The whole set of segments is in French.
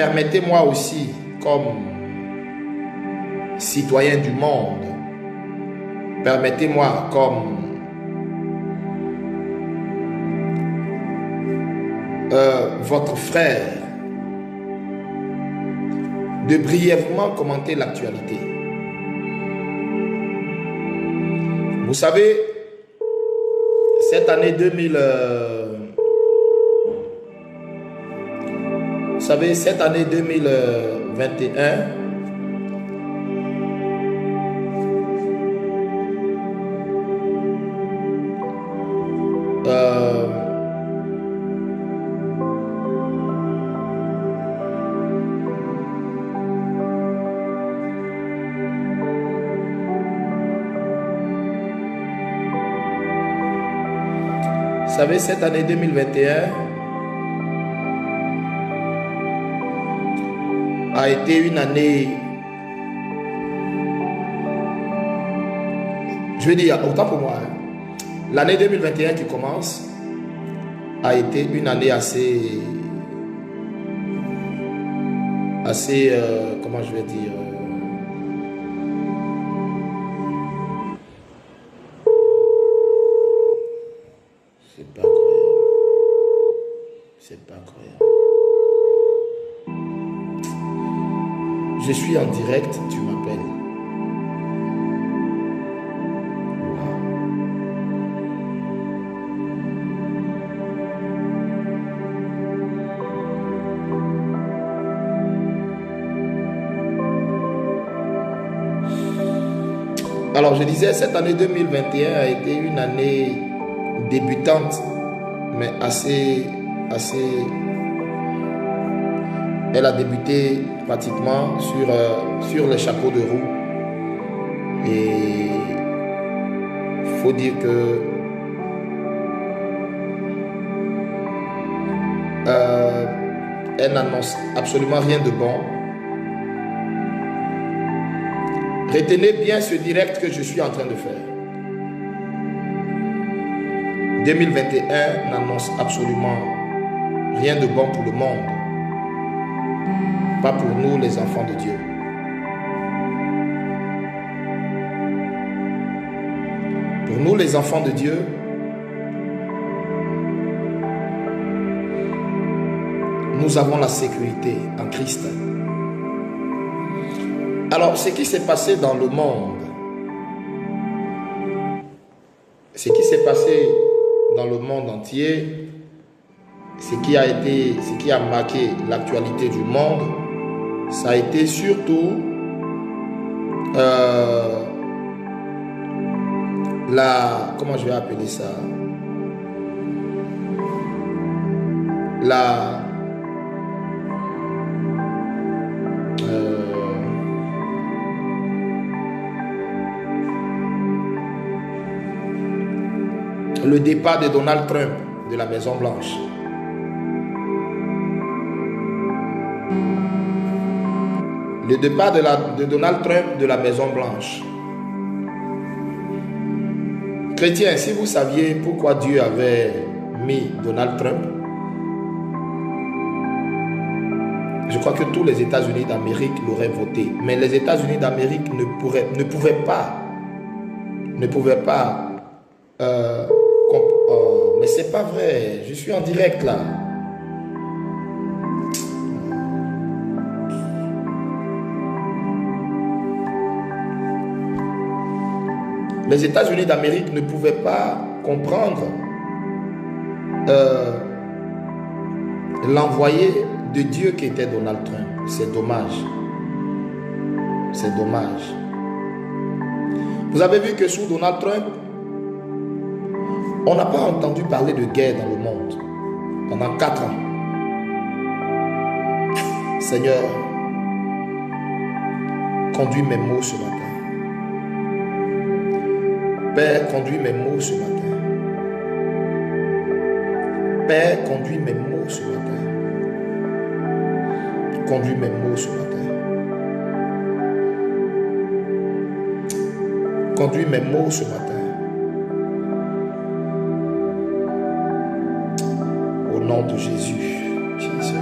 permettez-moi aussi, comme citoyen du monde, permettez-moi comme votre frère, de brièvement commenter l'actualité. Vous savez, cette année 2021, vous savez, cette année 2021 a été une année, je veux dire, autant pour moi, l'année 2021 qui commence a été une année assez, comment je vais dire, c'est pas croyable, c'est pas croyable. Je suis en direct, tu m'appelles. Alors je disais, cette année 2021 a été une année débutante, mais assez, elle a débuté pratiquement sur les chapeaux de roue. Et il faut dire que elle n'annonce absolument rien de bon. Retenez bien ce direct que je suis en train de faire. 2021 n'annonce absolument rien de bon pour le monde. Pas pour nous les enfants de Dieu. Pour nous les enfants de Dieu, nous avons la sécurité en Christ. Alors, ce qui s'est passé dans le monde, ce qui s'est passé dans le monde entier, ce qui a marqué l'actualité du monde, ça a été surtout comment je vais appeler ça, le départ de Donald Trump de la Maison Blanche. Le départ de Donald Trump de la Maison Blanche. Chrétiens, si vous saviez pourquoi Dieu avait mis Donald Trump, je crois que tous les États-Unis d'Amérique l'auraient voté. Mais les États-Unis d'Amérique ne pouvaient pas. Mais c'est pas vrai. Je suis en direct là. Les États-Unis d'Amérique ne pouvaient pas comprendre l'envoyé de Dieu qui était Donald Trump. C'est dommage. C'est dommage. Vous avez vu que sous Donald Trump, on n'a pas entendu parler de guerre dans le monde pendant 4 ans. Seigneur, conduis mes mots ce matin. Père, conduis mes mots ce matin. Père, conduis mes mots ce matin. Conduis mes mots ce matin. Conduis mes mots ce matin. Au nom de Jésus. Jésus.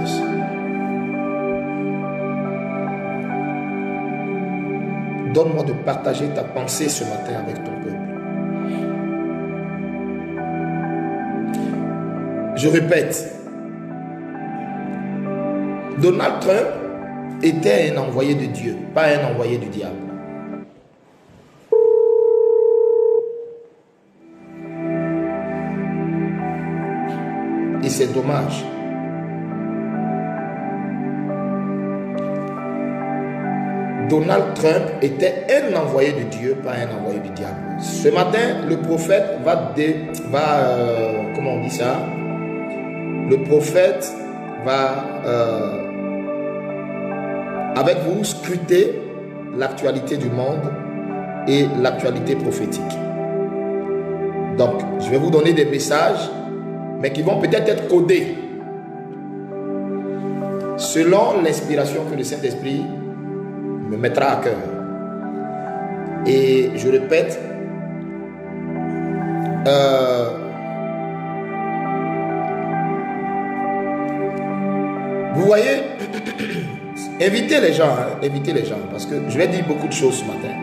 donne-moi de partager ta pensée ce matin avec ton peuple. Je répète, Donald Trump était un envoyé de Dieu, pas un envoyé du diable. Et c'est dommage. Donald Trump était un envoyé de Dieu, pas un envoyé du diable. Ce matin, le prophète comment on dit ça? Le prophète va, avec vous, scruter l'actualité du monde et l'actualité prophétique. Donc, je vais vous donner des messages, mais qui vont peut-être être codés selon l'inspiration que le Saint-Esprit me mettra à cœur. Et je répète, vous voyez, invitez les gens, parce que je vais dire beaucoup de choses ce matin.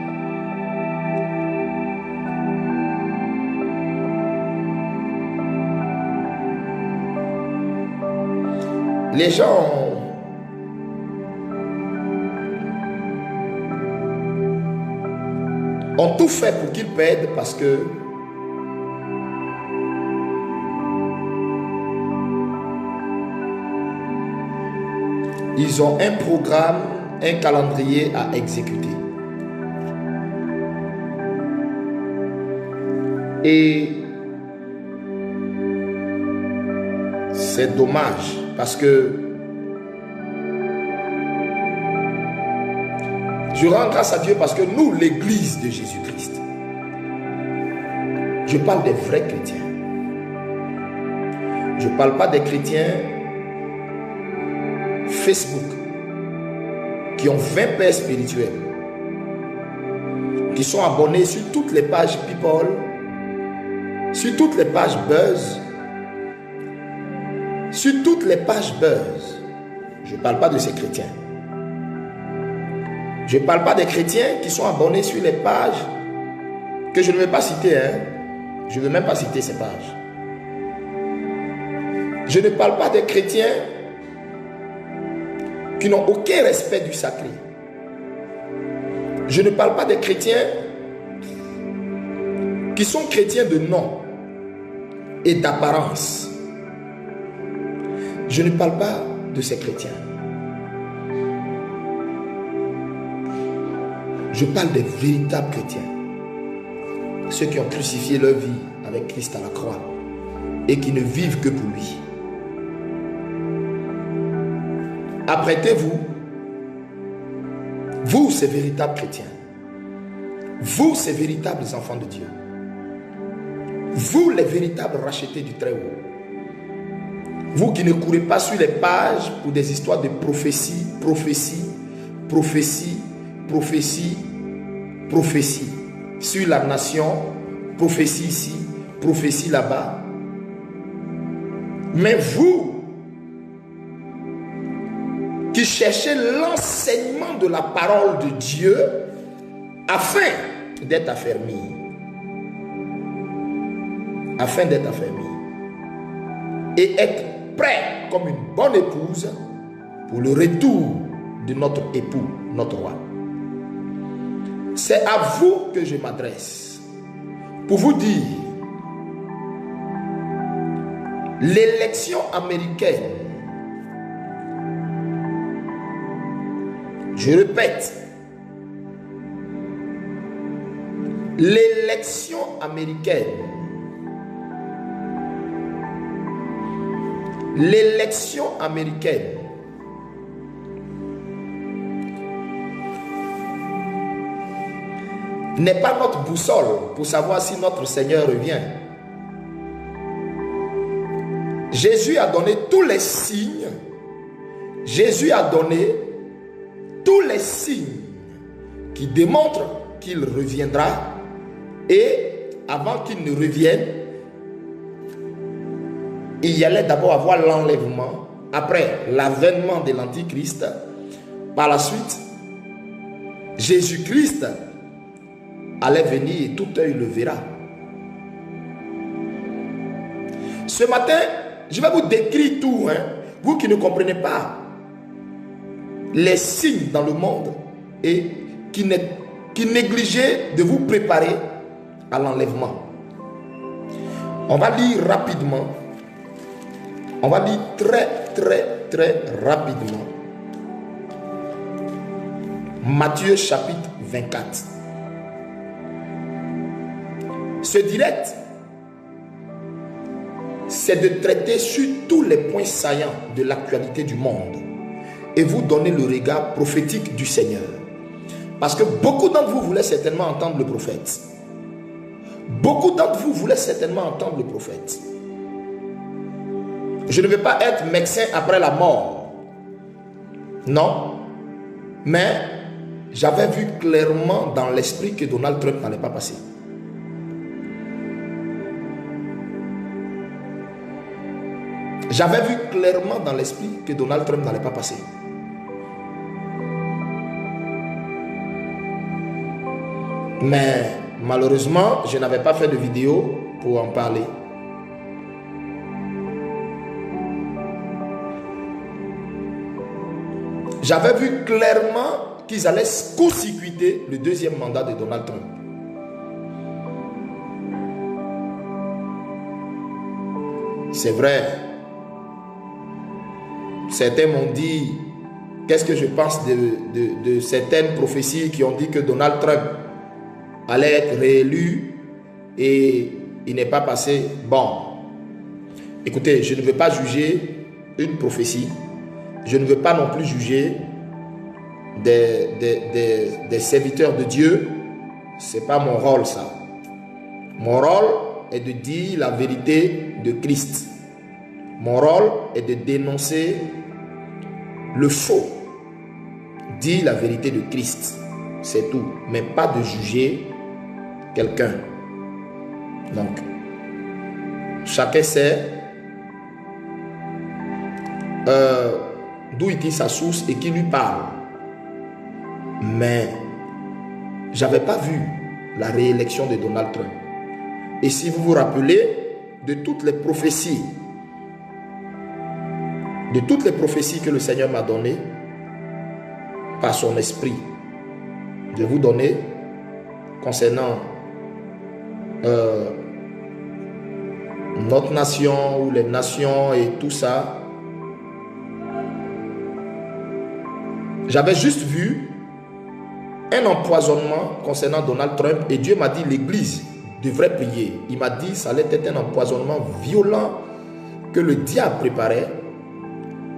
Les gens ont tout fait pour qu'ils perdent parce que ils ont un programme, un calendrier à exécuter. Et c'est dommage parce que je rends grâce à Dieu parce que nous, l'église de Jésus-Christ, je parle des vrais chrétiens. Je ne parle pas des chrétiens Facebook qui ont 20 pères spirituels, qui sont abonnés sur toutes les pages People, sur toutes les pages Buzz, sur toutes les pages Buzz. Je ne parle pas de ces chrétiens. Je ne parle pas des chrétiens qui sont abonnés sur les pages que je ne vais pas citer. Je ne veux même pas citer ces pages. Je ne parle pas des chrétiens qui n'ont aucun respect du sacré. Je ne parle pas des chrétiens qui sont chrétiens de nom et d'apparence. Je ne parle pas de ces chrétiens. Je parle des véritables chrétiens. Ceux qui ont crucifié leur vie avec Christ à la croix et qui ne vivent que pour lui. Apprêtez-vous, vous ces véritables chrétiens, vous ces véritables enfants de Dieu, vous les véritables rachetés du Très-Haut, vous qui ne courez pas sur les pages pour des histoires de prophétie, sur la nation, prophétie ici, prophétie là-bas. Mais vous qui cherchez l'enseignement de la parole de Dieu afin d'être affermis. Afin d'être affermis. Et être prêt comme une bonne épouse pour le retour de notre époux, notre roi. C'est à vous que je m'adresse pour vous dire l'élection américaine, je répète, l'élection américaine, n'est pas notre boussole pour savoir si notre Seigneur revient. Jésus a donné tous les signes. Jésus a donné tous les signes qui démontrent qu'il reviendra. Et avant qu'il ne revienne, il y allait d'abord avoir l'enlèvement, après l'avènement de l'Antichrist. Par la suite, Jésus-Christ allait venir et tout œil le verra. Ce matin, je vais vous décrire tout, vous qui ne comprenez pas les signes dans le monde et qui négligez de vous préparer à l'enlèvement. On va lire rapidement. On va lire très rapidement. Matthieu chapitre 24. Ce direct, c'est de traiter sur tous les points saillants de l'actualité du monde et vous donner le regard prophétique du Seigneur. Parce que beaucoup d'entre vous voulaient certainement entendre le prophète. Beaucoup d'entre vous voulaient certainement entendre le prophète. Je ne veux pas être médecin après la mort. Non. Mais j'avais vu clairement dans l'esprit que Donald Trump n'allait pas passer. J'avais vu clairement dans l'esprit que Donald Trump n'allait pas passer. Mais malheureusement, je n'avais pas fait de vidéo pour en parler. J'avais vu clairement qu'ils allaient court-circuiter le deuxième mandat de Donald Trump. C'est vrai. Certains m'ont dit, qu'est-ce que je pense de certaines prophéties qui ont dit que Donald Trump allait être réélu et il n'est pas passé. Bon, écoutez, je ne veux pas juger une prophétie. Je ne veux pas non plus juger des serviteurs de Dieu. Ce n'est pas mon rôle ça. Mon rôle est de dire la vérité de Christ. Mon rôle est de dénoncer le faux. Dire la vérité de Christ. C'est tout. Mais pas de juger quelqu'un. Donc, chacun sait d'où il tire sa source et qui lui parle. Mais j'avais pas vu la réélection de Donald Trump. Et si vous vous rappelez de toutes les prophéties, que le Seigneur m'a données par son esprit, je vais vous donner concernant notre nation ou les nations et tout ça. J'avais juste vu un empoisonnement concernant Donald Trump et Dieu m'a dit l'église devrait prier. Il m'a dit ça allait être un empoisonnement violent que le diable préparait,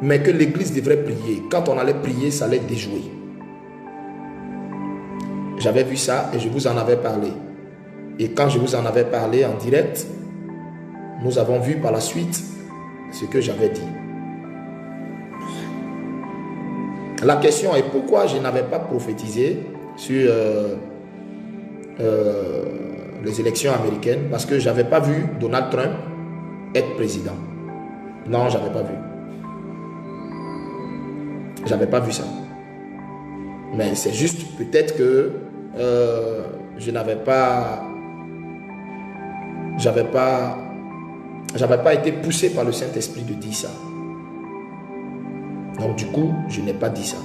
mais que l'église devrait prier. Quand on allait prier, ça allait déjouer. J'avais vu ça et je vous en avais parlé. Et quand je vous en avais parlé en direct, nous avons vu par la suite ce que j'avais dit. La question est pourquoi je n'avais pas prophétisé sur les élections américaines, parce que je n'avais pas vu Donald Trump être président. Non, je n'avais pas vu. J'avais pas vu ça. Mais c'est juste peut-être que je n'avais pas été poussé par le Saint-Esprit de dire ça. Donc du coup, je n'ai pas dit ça.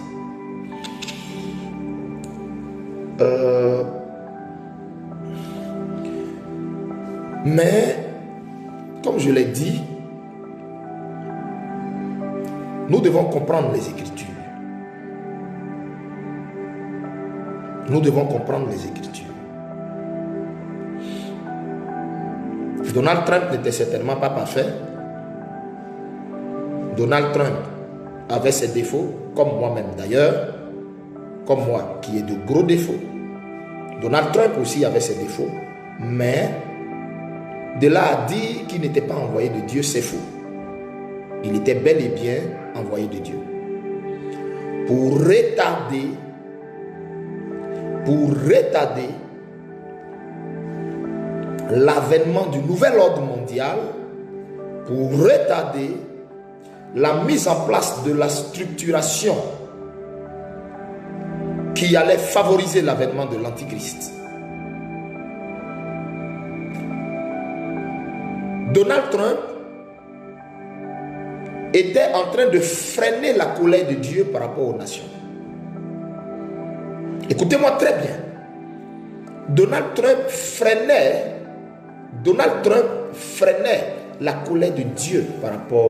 Mais, comme je l'ai dit, nous devons comprendre les Écritures. Nous devons comprendre les Écritures. Donald Trump n'était certainement pas parfait. Donald Trump avait ses défauts, comme moi-même d'ailleurs, comme moi qui ai de gros défauts. Donald Trump aussi avait ses défauts, mais de là à dire qu'il n'était pas envoyé de Dieu, c'est faux. Il était bel et bien envoyé de Dieu. Pour retarder l'avènement du nouvel ordre mondial, pour retarder la mise en place de la structuration qui qui allait favoriser l'avènement de l'Antichrist. Donald Trump était en train de freiner la colère de Dieu par rapport aux nations. Écoutez-moi très bien. Donald Trump freinait la colère de Dieu par rapport.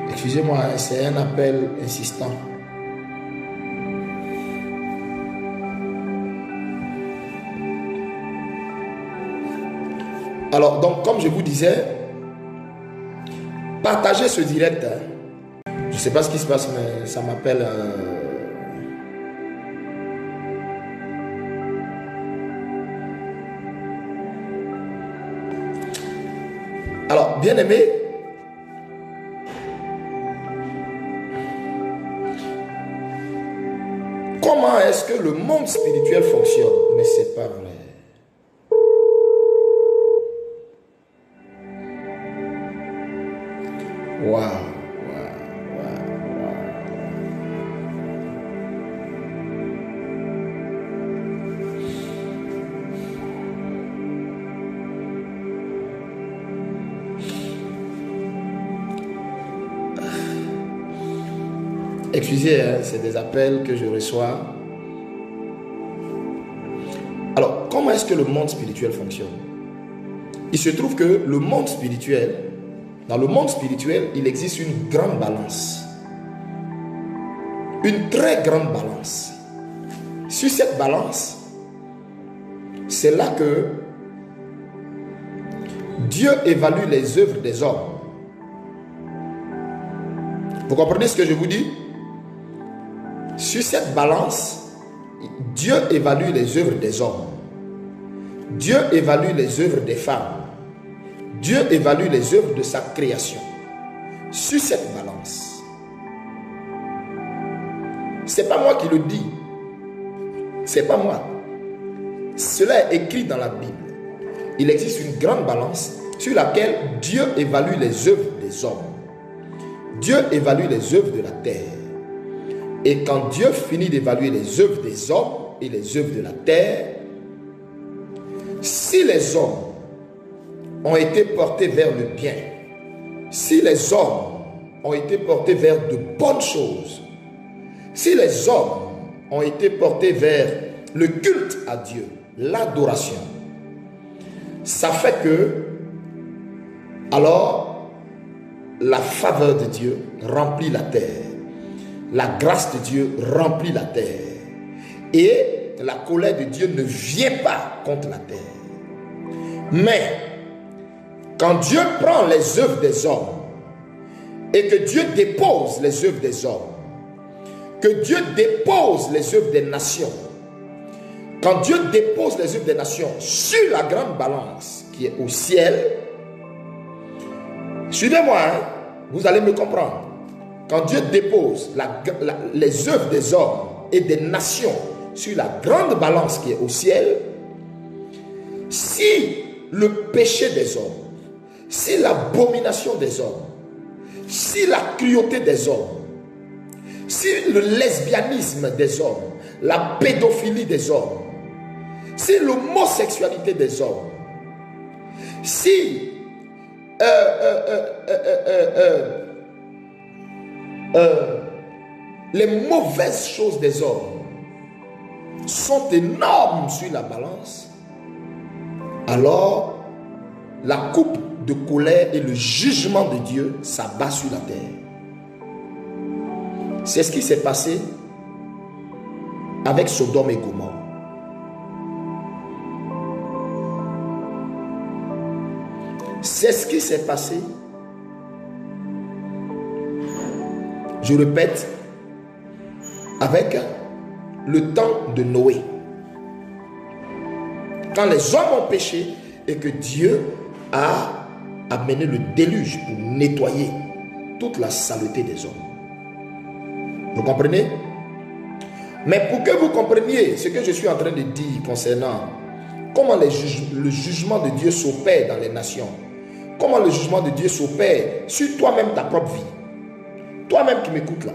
Excusez-moi, c'est un appel insistant. Alors, donc, comme je vous disais, partagez ce direct. Je ne sais pas ce qui se passe, mais ça m'appelle... Alors, bien aimé, comment est-ce que le monde spirituel fonctionne? Mais c'est pas vrai. Waouh. Excusez, c'est des appels que je reçois. Alors, comment est-ce que le monde spirituel fonctionne? Il se trouve que le monde spirituel, dans le monde spirituel, il existe une grande balance. Une très grande balance. Sur cette balance, c'est là que Dieu évalue les œuvres des hommes. Vous comprenez ce que je vous dis? Sur cette balance, Dieu évalue les œuvres des hommes. Dieu évalue les œuvres des femmes. Dieu évalue les œuvres de sa création. Sur cette balance. C'est pas moi qui le dis. C'est pas moi. Cela est écrit dans la Bible. Il existe une grande balance sur laquelle Dieu évalue les œuvres des hommes. Dieu évalue les œuvres de la terre. Et quand Dieu finit d'évaluer les œuvres des hommes et les œuvres de la terre, si les hommes ont été portés vers le bien, si les hommes ont été portés vers de bonnes choses, si les hommes ont été portés vers le culte à Dieu, l'adoration, ça fait que, alors, la faveur de Dieu remplit la terre. La grâce de Dieu remplit la terre. Et la colère de Dieu ne vient pas contre la terre. Mais, quand Dieu prend les œuvres des hommes et que Dieu dépose les œuvres des hommes, que Dieu dépose les œuvres des nations, quand Dieu dépose les œuvres des nations sur la grande balance qui est au ciel, suivez-moi, hein, vous allez me comprendre. Quand Dieu dépose les œuvres des hommes et des nations sur la grande balance qui est au ciel, si le péché des hommes, si l'abomination des hommes, si la cruauté des hommes, si le lesbianisme des hommes, la pédophilie des hommes, si l'homosexualité des hommes, si les mauvaises choses des hommes sont énormes sur la balance, alors la coupe de colère et le jugement de Dieu s'abat sur la terre. C'est ce qui s'est passé avec Sodome et Gomorrhe. C'est ce qui s'est passé Je répète, avec le temps de Noé. Quand les hommes ont péché et que Dieu a amené le déluge pour nettoyer toute la saleté des hommes. Vous comprenez? Mais pour que vous compreniez ce que je suis en train de dire concernant comment le jugement de Dieu s'opère dans les nations, comment le jugement de Dieu s'opère sur toi-même, ta propre vie, toi-même qui m'écoutes là,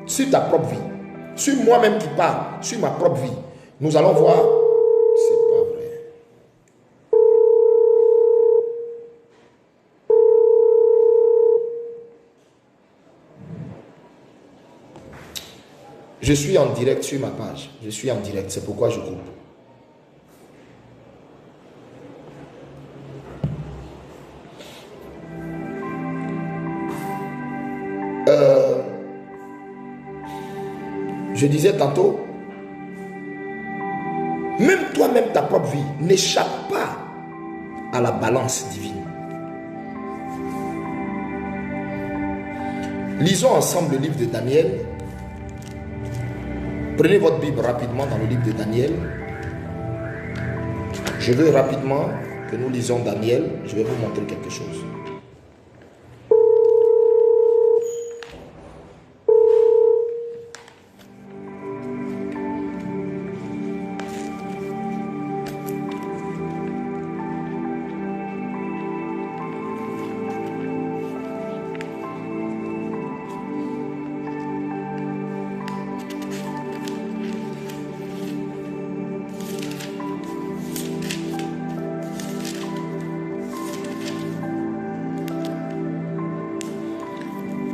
sur ta propre vie, sur moi-même qui parle, sur ma propre vie, nous allons voir. C'est pas vrai. Je suis en direct sur ma page. Je suis en direct, c'est pourquoi je coupe. Je disais tantôt, même toi-même, ta propre vie n'échappe pas à la balance divine. Lisons ensemble le livre de Daniel. Prenez votre Bible rapidement dans le livre de Daniel. Je veux rapidement que nous lisons Daniel. Je vais vous montrer quelque chose.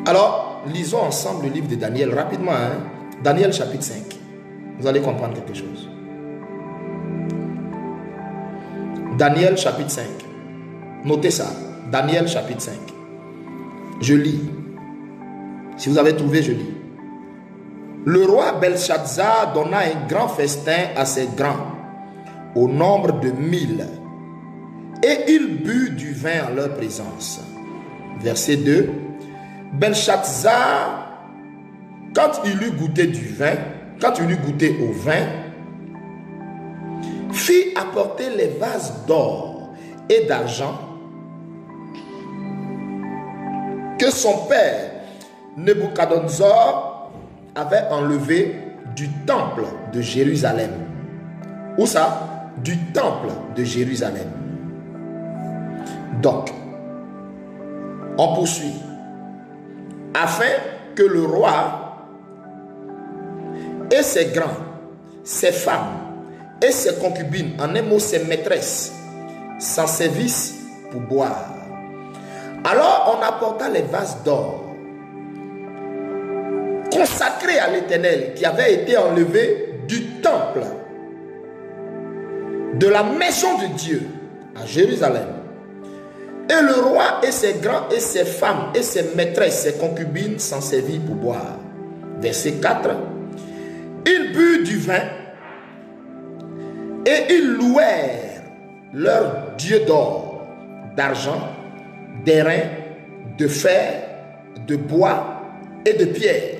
Alors, lisons ensemble le livre de Daniel rapidement. Daniel chapitre 5. Vous allez comprendre quelque chose. Daniel chapitre 5. Notez ça. Daniel chapitre 5. Je lis. Si vous avez trouvé, je lis. Le roi Belshazzar donna un grand festin à ses grands, au nombre de 1000. Et il but du vin en leur présence. Verset 2. Belshazzar, quand il eut goûté du vin, quand il eut goûté au vin, fit apporter les vases d'or et d'argent que son père Nebuchadnezzar avait enlevé du temple de Jérusalem. Où ça? Du temple de Jérusalem. Donc, on poursuit. Afin que le roi et ses grands, ses femmes et ses concubines, en un mot ses maîtresses, s'en servissent pour boire. Alors on apporta les vases d'or consacrés à l'Éternel qui avait été enlevés du temple de la maison de Dieu à Jérusalem. Et le roi et ses grands et ses femmes et ses maîtresses, ses concubines s'en servirent pour boire. Verset 4. Ils burent du vin et ils louèrent leur Dieu d'or, d'argent, d'airain, de fer, de bois et de pierre.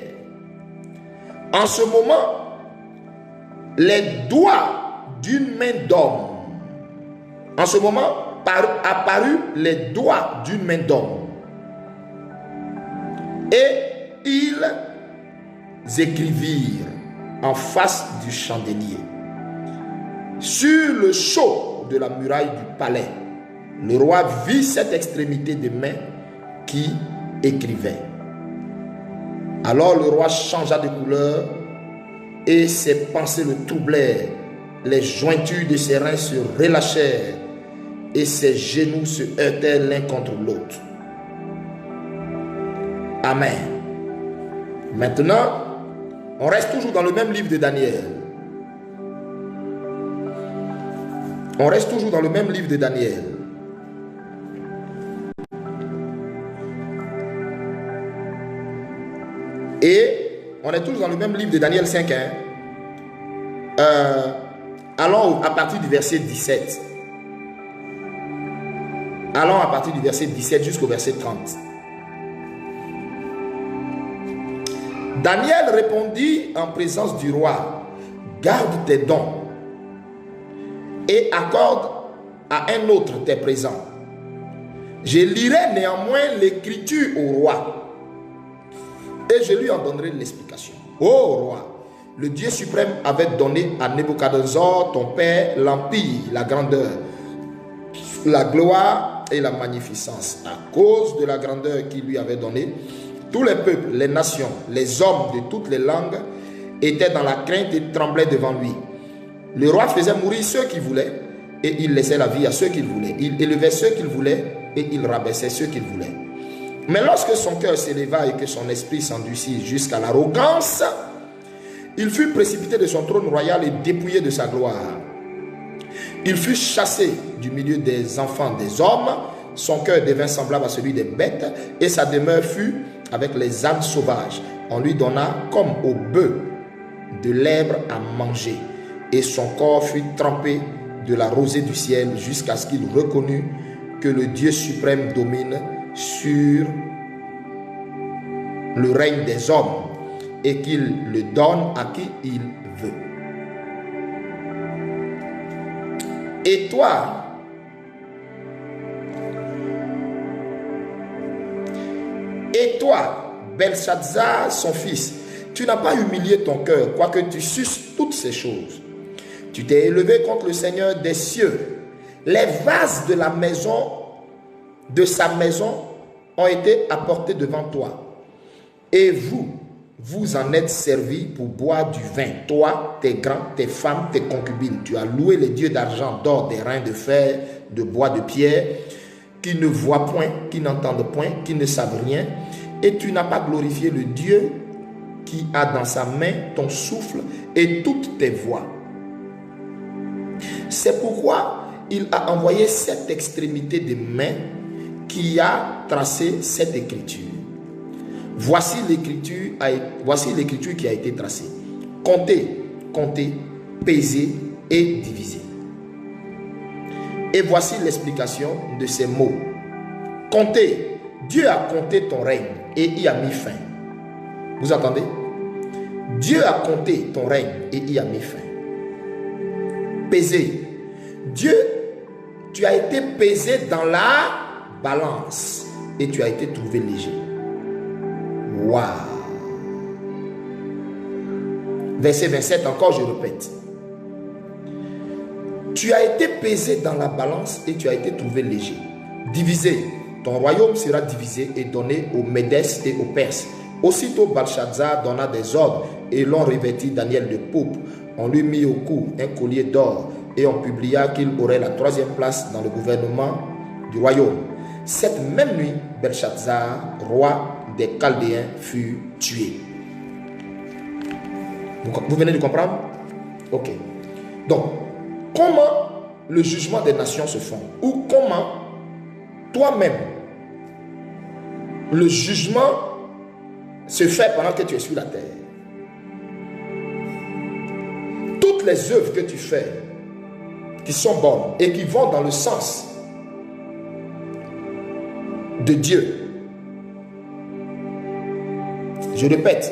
En ce moment, les doigts d'une main d'homme, en ce moment, apparut les doigts d'une main d'homme et ils écrivirent en face du chandelier sur le sceau de la muraille du palais. Le roi vit cette extrémité de main qui écrivait. Alors le roi changea de couleur et ses pensées le troublèrent. Les jointures de ses reins se relâchèrent et ses genoux se heurtèrent l'un contre l'autre. Amen. Maintenant, on reste toujours dans le même livre de Daniel. On reste toujours dans le même livre de Daniel. Et on est toujours dans le même livre de Daniel 5. Allons à partir du verset 17. Allons à partir du verset 17 jusqu'au verset 30. Daniel répondit en présence du roi, garde tes dons et accorde à un autre tes présents. Je lirai néanmoins l'écriture au roi et je lui en donnerai l'explication. Ô roi, le Dieu suprême avait donné à Nebuchadnezzar, ton père, l'empire, la grandeur, la gloire et la magnificence. À cause de la grandeur qu'il lui avait donnée, tous les peuples, les nations, les hommes de toutes les langues étaient dans la crainte et tremblaient devant lui. Le roi faisait mourir ceux qu'il voulait et il laissait la vie à ceux qu'il voulait. Il élevait ceux qu'il voulait et il rabaissait ceux qu'il voulait. Mais lorsque son cœur s'éleva et que son esprit s'endurcit jusqu'à l'arrogance, il fut précipité de son trône royal et dépouillé de sa gloire. Il fut chassé du milieu des enfants des hommes, son cœur devint semblable à celui des bêtes et sa demeure fut avec les ânes sauvages. On lui donna comme au bœuf de l'herbe à manger et son corps fut trempé de la rosée du ciel jusqu'à ce qu'il reconnût que le Dieu suprême domine sur le règne des hommes et qu'il le donne à qui il veut. Et toi, Belshazzar, son fils, tu n'as pas humilié ton cœur, quoique tu susses toutes ces choses. Tu t'es élevé contre le Seigneur des cieux. Les vases de la maison, de sa maison, ont été apportés devant toi. Et vous en êtes servis pour boire du vin, toi, tes grands, tes femmes, tes concubines. Tu as loué les dieux d'argent, d'or, d'airain, de fer, de bois, de pierre, qui ne voient point, qui n'entendent point, qui ne savent rien. Et tu n'as pas glorifié le Dieu qui a dans sa main ton souffle et toutes tes voix. C'est pourquoi il a envoyé cette extrémité de main qui a tracé cette écriture. Voici l'écriture qui a été tracée. Comptez, pesez et divisez. Et voici l'explication de ces mots. Comptez, Dieu a compté ton règne et y a mis fin. Vous entendez? Dieu a compté ton règne et y a mis fin. Pesez. Dieu, tu as été pesé dans la balance et tu as été trouvé léger. Waouh! Verset 27, encore je répète. Tu as été pesé dans la balance et tu as été trouvé léger. Divisé, ton royaume sera divisé et donné aux Médès et aux Perses. Aussitôt Belshazzar donna des ordres et l'on revêtit Daniel de pourpre. On lui mit au cou un collier d'or et on publia qu'il aurait la 3e place dans le gouvernement du royaume. Cette même nuit, Belshazzar, roi des Chaldéens, fut tué. Vous venez de comprendre? Ok. Donc, comment le jugement des nations se fait? Ou comment toi-même le jugement se fait pendant que tu es sur la terre? Toutes les œuvres que tu fais qui sont bonnes et qui vont dans le sens de Dieu. Je répète,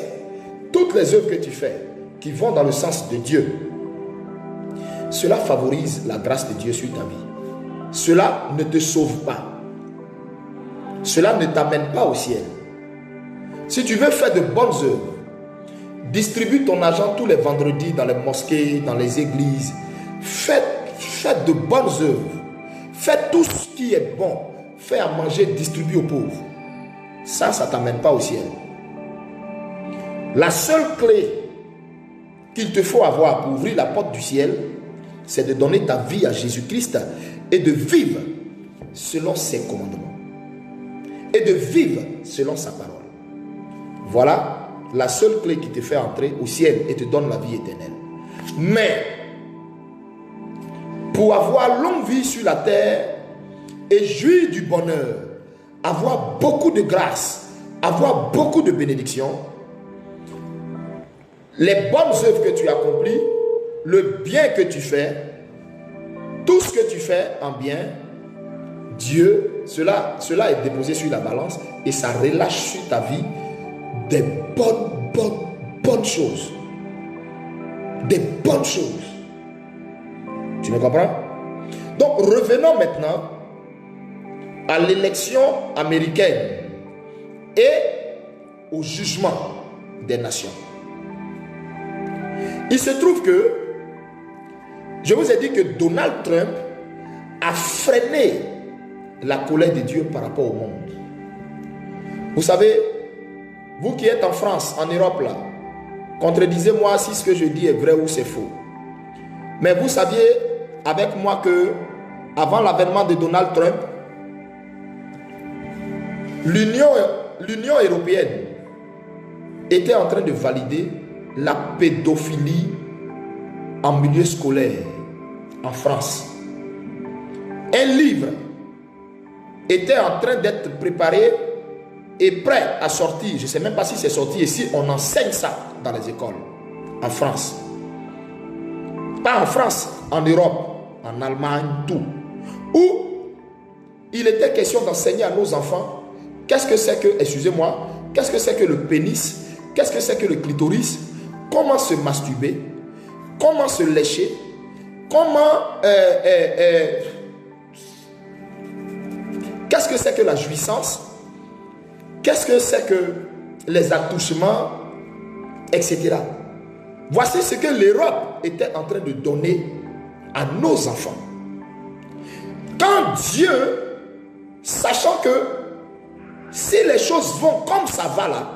toutes les œuvres que tu fais qui vont dans le sens de Dieu, cela favorise la grâce de Dieu sur ta vie. Cela ne te sauve pas. Cela ne t'amène pas au ciel. Si tu veux faire de bonnes œuvres, distribue ton argent tous les vendredis dans les mosquées, dans les églises. Fais de bonnes œuvres. Fais tout ce qui est bon. Fais à manger, distribue aux pauvres. Ça ne t'amène pas au ciel. La seule clé qu'il te faut avoir pour ouvrir la porte du ciel, c'est de donner ta vie à Jésus-Christ et de vivre selon ses commandements. Et de vivre selon sa parole. Voilà la seule clé qui te fait entrer au ciel et te donne la vie éternelle. Mais, pour avoir longue vie sur la terre et jouir du bonheur, avoir beaucoup de grâce, avoir beaucoup de bénédictions, les bonnes œuvres que tu accomplis, le bien que tu fais, tout ce que tu fais en bien, Dieu, cela est déposé sur la balance et ça relâche sur ta vie des bonnes bonnes choses. Des bonnes choses. Tu me comprends? Donc revenons maintenant à l'élection américaine et au jugement des nations. Il se trouve que, je vous ai dit que Donald Trump a freiné la colère de Dieu par rapport au monde. Vous savez, vous qui êtes en France, en Europe là, contredisez-moi si ce que je dis est vrai ou c'est faux. Mais vous saviez avec moi que avant l'avènement de Donald Trump, l'Union européenne était en train de valider la pédophilie en milieu scolaire en France. Un livre était en train d'être préparé et prêt à sortir. Je ne sais même pas si c'est sorti ici. On enseigne ça dans les écoles en France. Pas en France, en Europe, en Allemagne, tout. Où il était question d'enseigner à nos enfants qu'est-ce que c'est que, excusez-moi, qu'est-ce que c'est que le pénis, qu'est-ce que c'est que le clitoris, comment se masturber, comment se lécher, comment qu'est-ce que c'est que la jouissance, qu'est-ce que c'est que les attouchements, etc. Voici ce que l'Europe était en train de donner à nos enfants. Quand Dieu, sachant que si les choses vont comme ça va là,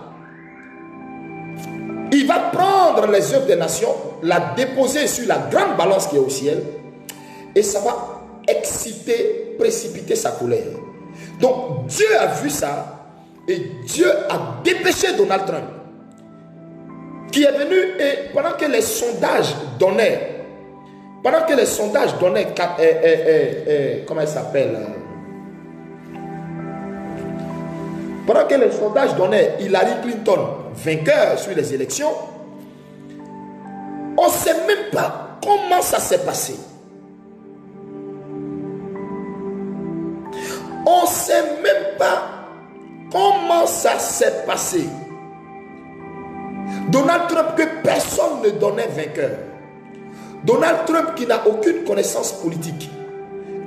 il va prendre les œuvres des nations, la déposer sur la grande balance qui est au ciel, et ça va exciter, précipiter sa colère. Donc Dieu a vu ça, et Dieu a dépêché Donald Trump, qui est venu, et pendant que les sondages donnaient, comment il s'appelle, pendant que les sondages donnaient Hillary Clinton vainqueur sur les élections, on ne sait même pas comment ça s'est passé. On ne sait même pas comment ça s'est passé. Donald Trump, que personne ne donnait vainqueur. Donald Trump qui n'a aucune connaissance politique.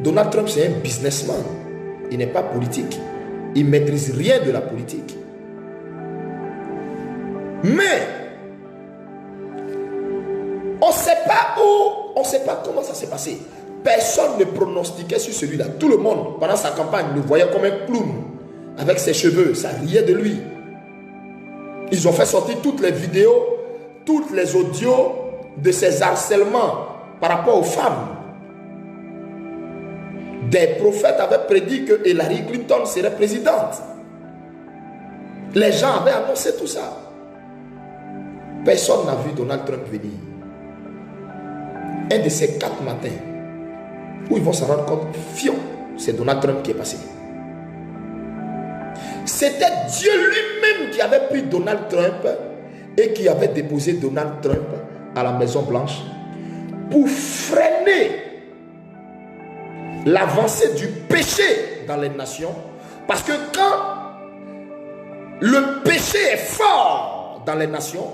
Donald Trump, c'est un businessman. Il n'est pas politique. Il ne maîtrise rien de la politique. Mais on ne sait pas où, on ne sait pas comment ça s'est passé. Personne ne pronostiquait sur celui-là. Tout le monde, pendant sa campagne, le voyait comme un clown. Avec ses cheveux, ça riait de lui. Ils ont fait sortir toutes les vidéos, toutes les audios de ses harcèlements par rapport aux femmes. Des prophètes avaient prédit que Hillary Clinton serait présidente. Les gens avaient annoncé tout ça. Personne n'a vu Donald Trump venir. Un de ces 4 matins, où ils vont s'en rendre compte, fion, c'est Donald Trump qui est passé. C'était Dieu lui-même qui avait pris Donald Trump et qui avait déposé Donald Trump à la Maison Blanche pour freiner l'avancée du péché dans les nations. Parce que quand le péché est fort dans les nations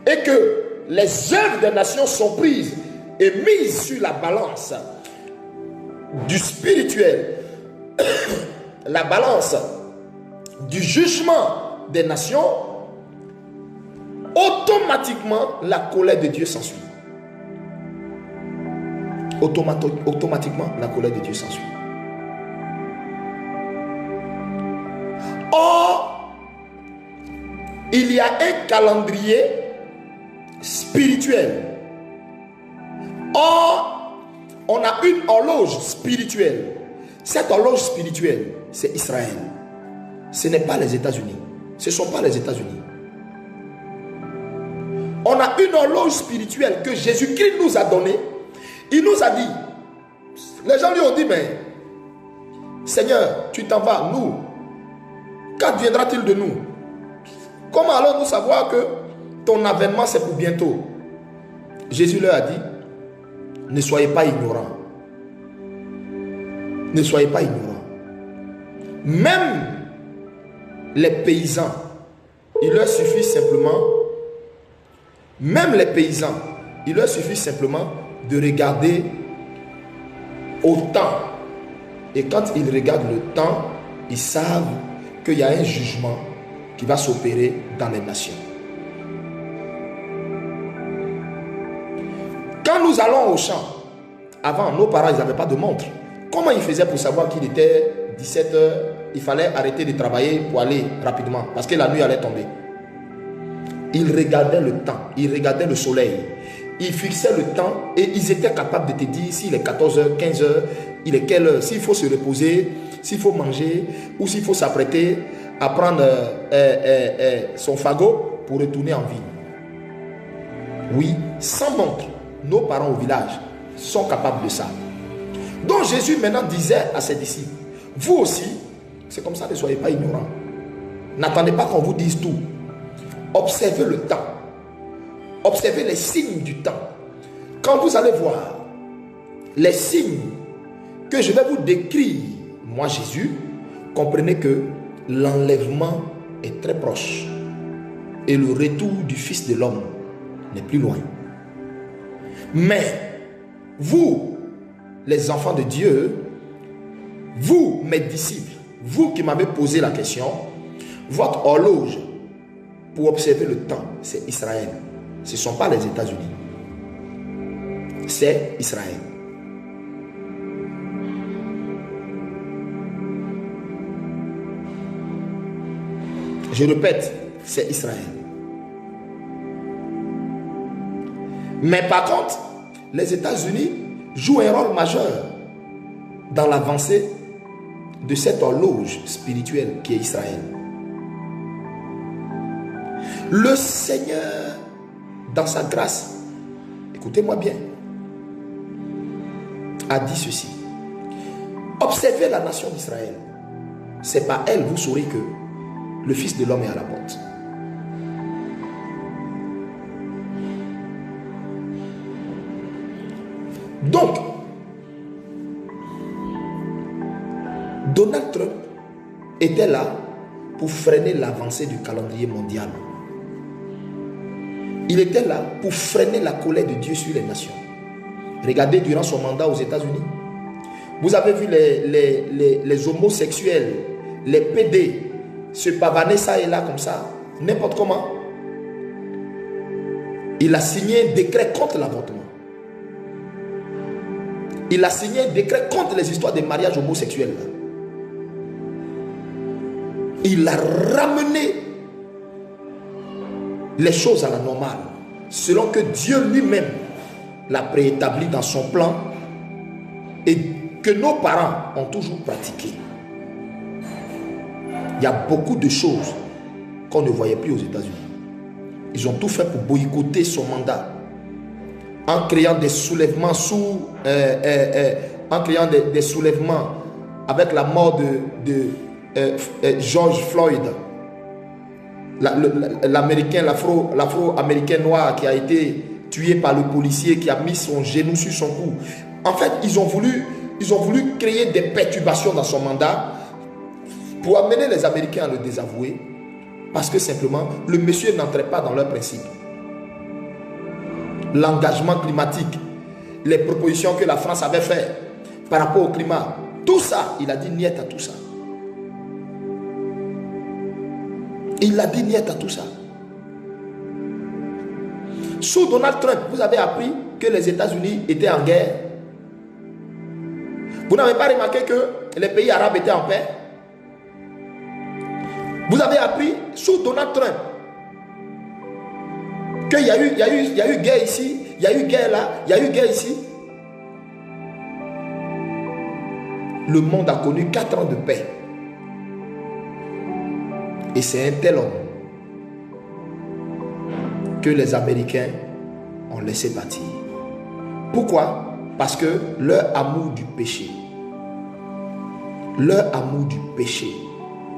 et que les œuvres des nations sont prises et mises sur la balance du spirituel, la balance du jugement des nations, automatiquement la colère de Dieu s'ensuit. Automatiquement la colère de Dieu s'ensuit. Or, il y a un calendrier spirituel. Or, on a une horloge spirituelle. Cette horloge spirituelle, c'est Israël. Ce n'est pas les États-Unis. Ce ne sont pas les États-Unis. On a une horloge spirituelle que Jésus-Christ nous a donnée. Il nous a dit, les gens lui ont dit, mais Seigneur, tu t'en vas, nous, qu'adviendra-t-il de nous? Comment allons-nous savoir que ton avènement c'est pour bientôt? Jésus leur a dit, ne soyez pas ignorants. Ne soyez pas ignorants. Même les paysans, il leur suffit simplement Même les paysans, il leur suffit simplement de regarder au temps. Et quand ils regardent le temps, ils savent qu'il y a un jugement qui va s'opérer dans les nations. Quand nous allons au champ, avant, nos parents, ils n'avaient pas de montre. Comment ils faisaient pour savoir qu'il était 17 heures? Il fallait arrêter de travailler pour aller rapidement, parce que la nuit allait tomber. Ils regardaient le temps, ils regardaient le soleil. Ils fixaient le temps et ils étaient capables de te dire s'il est 14 heures, 15 heures, il est quelle heure, s'il faut se reposer, s'il faut manger, ou s'il faut s'apprêter à prendre son fagot pour retourner en ville. Oui, sans montre, nos parents au village sont capables de ça. Donc Jésus maintenant disait à ses disciples, vous aussi, c'est comme ça, ne soyez pas ignorants. N'attendez pas qu'on vous dise tout. Observez le temps. Observez les signes du temps. Quand vous allez voir les signes que je vais vous décrire, moi Jésus, comprenez que l'enlèvement est très proche et le retour du Fils de l'homme n'est plus loin. Mais vous, les enfants de Dieu, vous, mes disciples, vous qui m'avez posé la question, votre horloge pour observer le temps, c'est Israël. Ce ne sont pas les États-Unis. C'est Israël. Je répète, c'est Israël. Mais par contre, les États-Unis jouent un rôle majeur dans l'avancée de cette horloge spirituelle qui est Israël. Le Seigneur, dans sa grâce, écoutez-moi bien, a dit ceci. Observez la nation d'Israël. C'est par elle, vous saurez que le Fils de l'homme est à la porte. Donc, Donald Trump était là pour freiner l'avancée du calendrier mondial. Il était là pour freiner la colère de Dieu sur les nations. Regardez durant son mandat aux États-Unis. Vous avez vu les homosexuels, les PD, se pavaner ça et là comme ça, n'importe comment. Il a signé un décret contre l'avortement. Il a signé un décret contre les histoires de mariage homosexuels. Il a ramené les choses à la normale, selon que Dieu lui-même l'a préétabli dans son plan et que nos parents ont toujours pratiqué. Il y a beaucoup de choses qu'on ne voyait plus aux États-Unis. Ils ont tout fait pour boycotter son mandat, en créant des soulèvements en créant des soulèvements avec la mort de George Floyd, l'Américain, l'Afro-Américain noir qui a été tué par le policier qui a mis son genou sur son cou. En fait, ils ont voulu créer des perturbations dans son mandat pour amener les Américains à le désavouer, parce que simplement, le monsieur n'entrait pas dans leurs principes. L'engagement climatique, les propositions que la France avait faites par rapport au climat, tout ça, il a dit niet à tout ça. Il a dit niet à tout ça. Sous Donald Trump, vous avez appris que les États-Unis étaient en guerre. Vous n'avez pas remarqué que les pays arabes étaient en paix? Vous avez appris sous Donald Trump qu'il y a eu guerre ici, il y a eu guerre là, il y a eu guerre ici. Le monde a connu 4 ans de paix. Et c'est un tel homme que les Américains ont laissé partir. Pourquoi? Parce que leur amour du péché,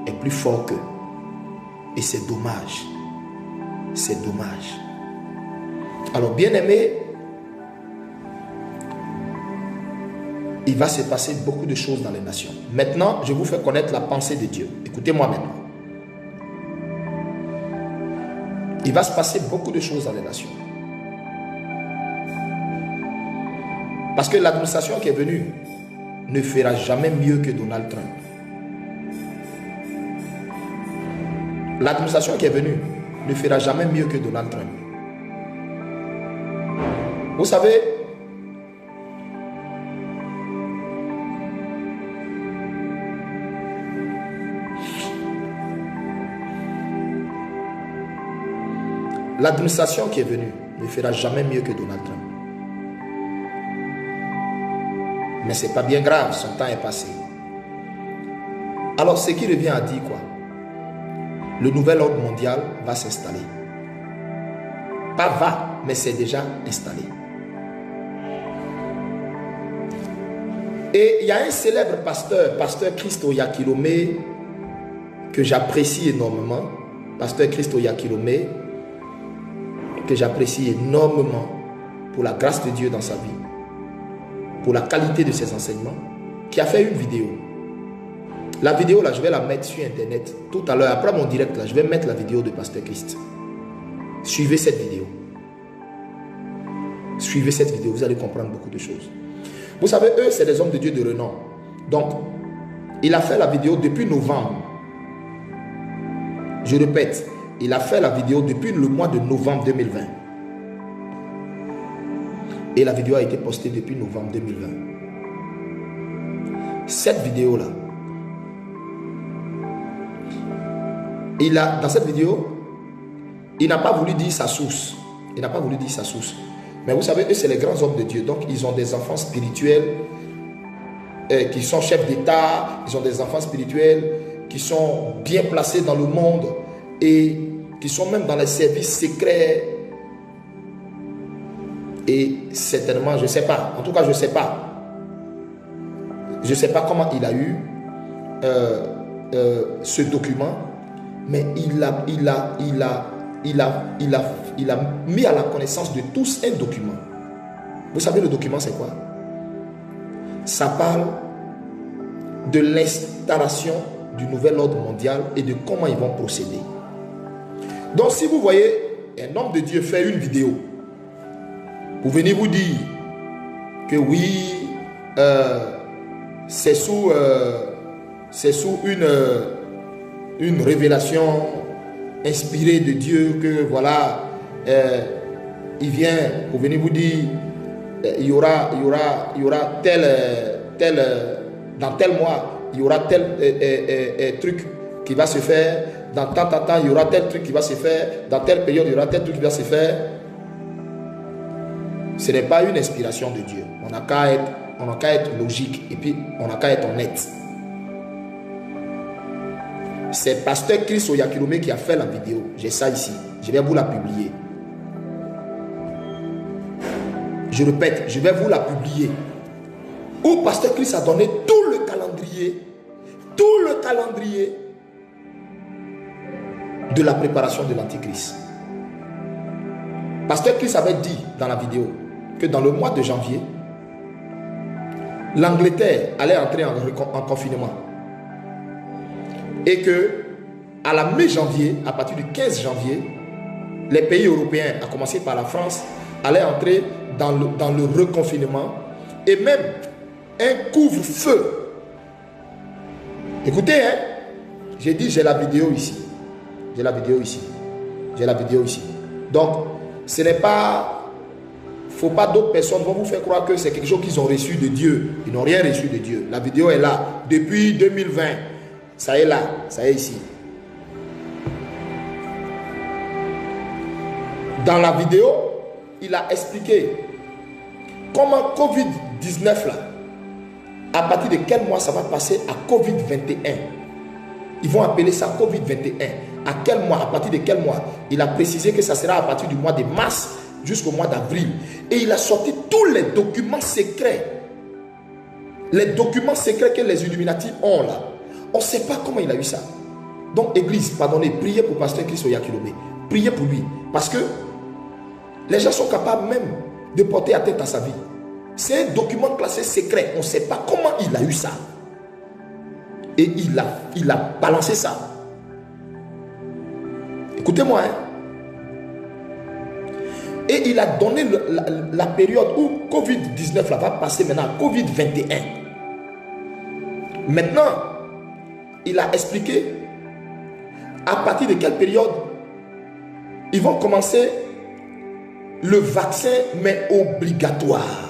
est plus fort qu'eux. Et c'est dommage. C'est dommage. Alors, bien aimé, il va se passer beaucoup de choses dans les nations. Maintenant, je vous fais connaître la pensée de Dieu. Écoutez-moi maintenant. Il va se passer beaucoup de choses dans les nations. Parce que l'administration qui est venue ne fera jamais mieux que Donald Trump. L'administration qui est venue ne fera jamais mieux que Donald Trump. Vous savez, l'administration qui est venue ne fera jamais mieux que Donald Trump. Mais ce n'est pas bien grave, son temps est passé. Alors, ce qui revient à dire quoi? Le nouvel ordre mondial va s'installer. Pas va, mais c'est déjà installé. Et il y a un célèbre pasteur, pasteur Christo Yakilome, que j'apprécie énormément. Pasteur Christo Yakilome, que j'apprécie énormément pour la grâce de Dieu dans sa vie, pour la qualité de ses enseignements, qui a fait une vidéo. La vidéo là, je vais la mettre sur internet tout à l'heure. Après mon direct là, je vais mettre la vidéo de Pasteur Christ. Suivez cette vidéo. Suivez cette vidéo, vous allez comprendre beaucoup de choses. Vous savez, eux, c'est des hommes de Dieu de renom. Donc, il a fait la vidéo depuis novembre. Je répète, il a fait la vidéo depuis le mois de novembre 2020. Et la vidéo a été postée depuis novembre 2020. Cette vidéo-là, dans cette vidéo, il n'a pas voulu dire sa source. Il n'a pas voulu dire sa source. Mais vous savez, eux, c'est les grands hommes de Dieu. Donc, ils ont des enfants spirituels qui sont chefs d'État. Ils ont des enfants spirituels qui sont bien placés dans le monde et qui sont même dans les services secrets. Et certainement, je ne sais pas. En tout cas, je ne sais pas. Je ne sais pas comment il a eu ce document. Mais il a mis à la connaissance de tous un document. Vous savez, le document, c'est quoi? Ça parle de l'installation du nouvel ordre mondial et de comment ils vont procéder. Donc, si vous voyez un homme de Dieu faire une vidéo, vous venez vous dire que oui, c'est sous une révélation inspirée de Dieu, que voilà, il vient, vous venez vous dire, il y aura dans tel mois, il y aura tel truc qui va se faire, dans tant, il y aura tel truc qui va se faire, dans telle période, il y aura tel truc qui va se faire. Ce n'est pas une inspiration de Dieu. On n'a qu'à être logique et puis on n'a qu'à être honnête. C'est pasteur Chris Oyakilome qui a fait la vidéo. J'ai ça ici. Je vais vous la publier. Je répète, je vais vous la publier. Où pasteur Chris a donné tout le calendrier de la préparation de l'Antichrist. Pasteur Chris avait dit dans la vidéo que dans le mois de janvier, l'Angleterre allait entrer en confinement. Et que à la mi-janvier, à partir du 15 janvier, les pays européens, à commencer par la France, allaient entrer dans le reconfinement et même un couvre-feu. Écoutez, hein, j'ai dit, j'ai la vidéo ici. J'ai la vidéo ici. J'ai la vidéo ici. Donc, ce n'est pas... Il ne faut pas d'autres personnes vont vous faire croire que c'est quelque chose qu'ils ont reçu de Dieu. Ils n'ont rien reçu de Dieu. La vidéo est là. Depuis 2020. Ça est là. Ça est ici. Dans la vidéo, il a expliqué comment Covid-19 là, à partir de quel mois ça va passer à Covid-21. Ils vont appeler ça Covid-21. À quel mois, à partir de quel mois? Il a précisé que ça sera à partir du mois de mars jusqu'au mois d'avril. Et il a sorti tous les documents secrets. Les documents secrets que les Illuminati ont là. On ne sait pas comment il a eu ça. Donc, Église, pardonnez, priez pour Pasteur Chris Oyakilome. Priez pour lui. Parce que les gens sont capables même de porter atteinte à sa vie. C'est un document classé secret. On ne sait pas comment il a eu ça. Et il a balancé ça. Écoutez-moi, hein. Et il a donné la période où Covid-19 va passer maintenant à Covid-21. Maintenant, il a expliqué à partir de quelle période ils vont commencer le vaccin, mais obligatoire.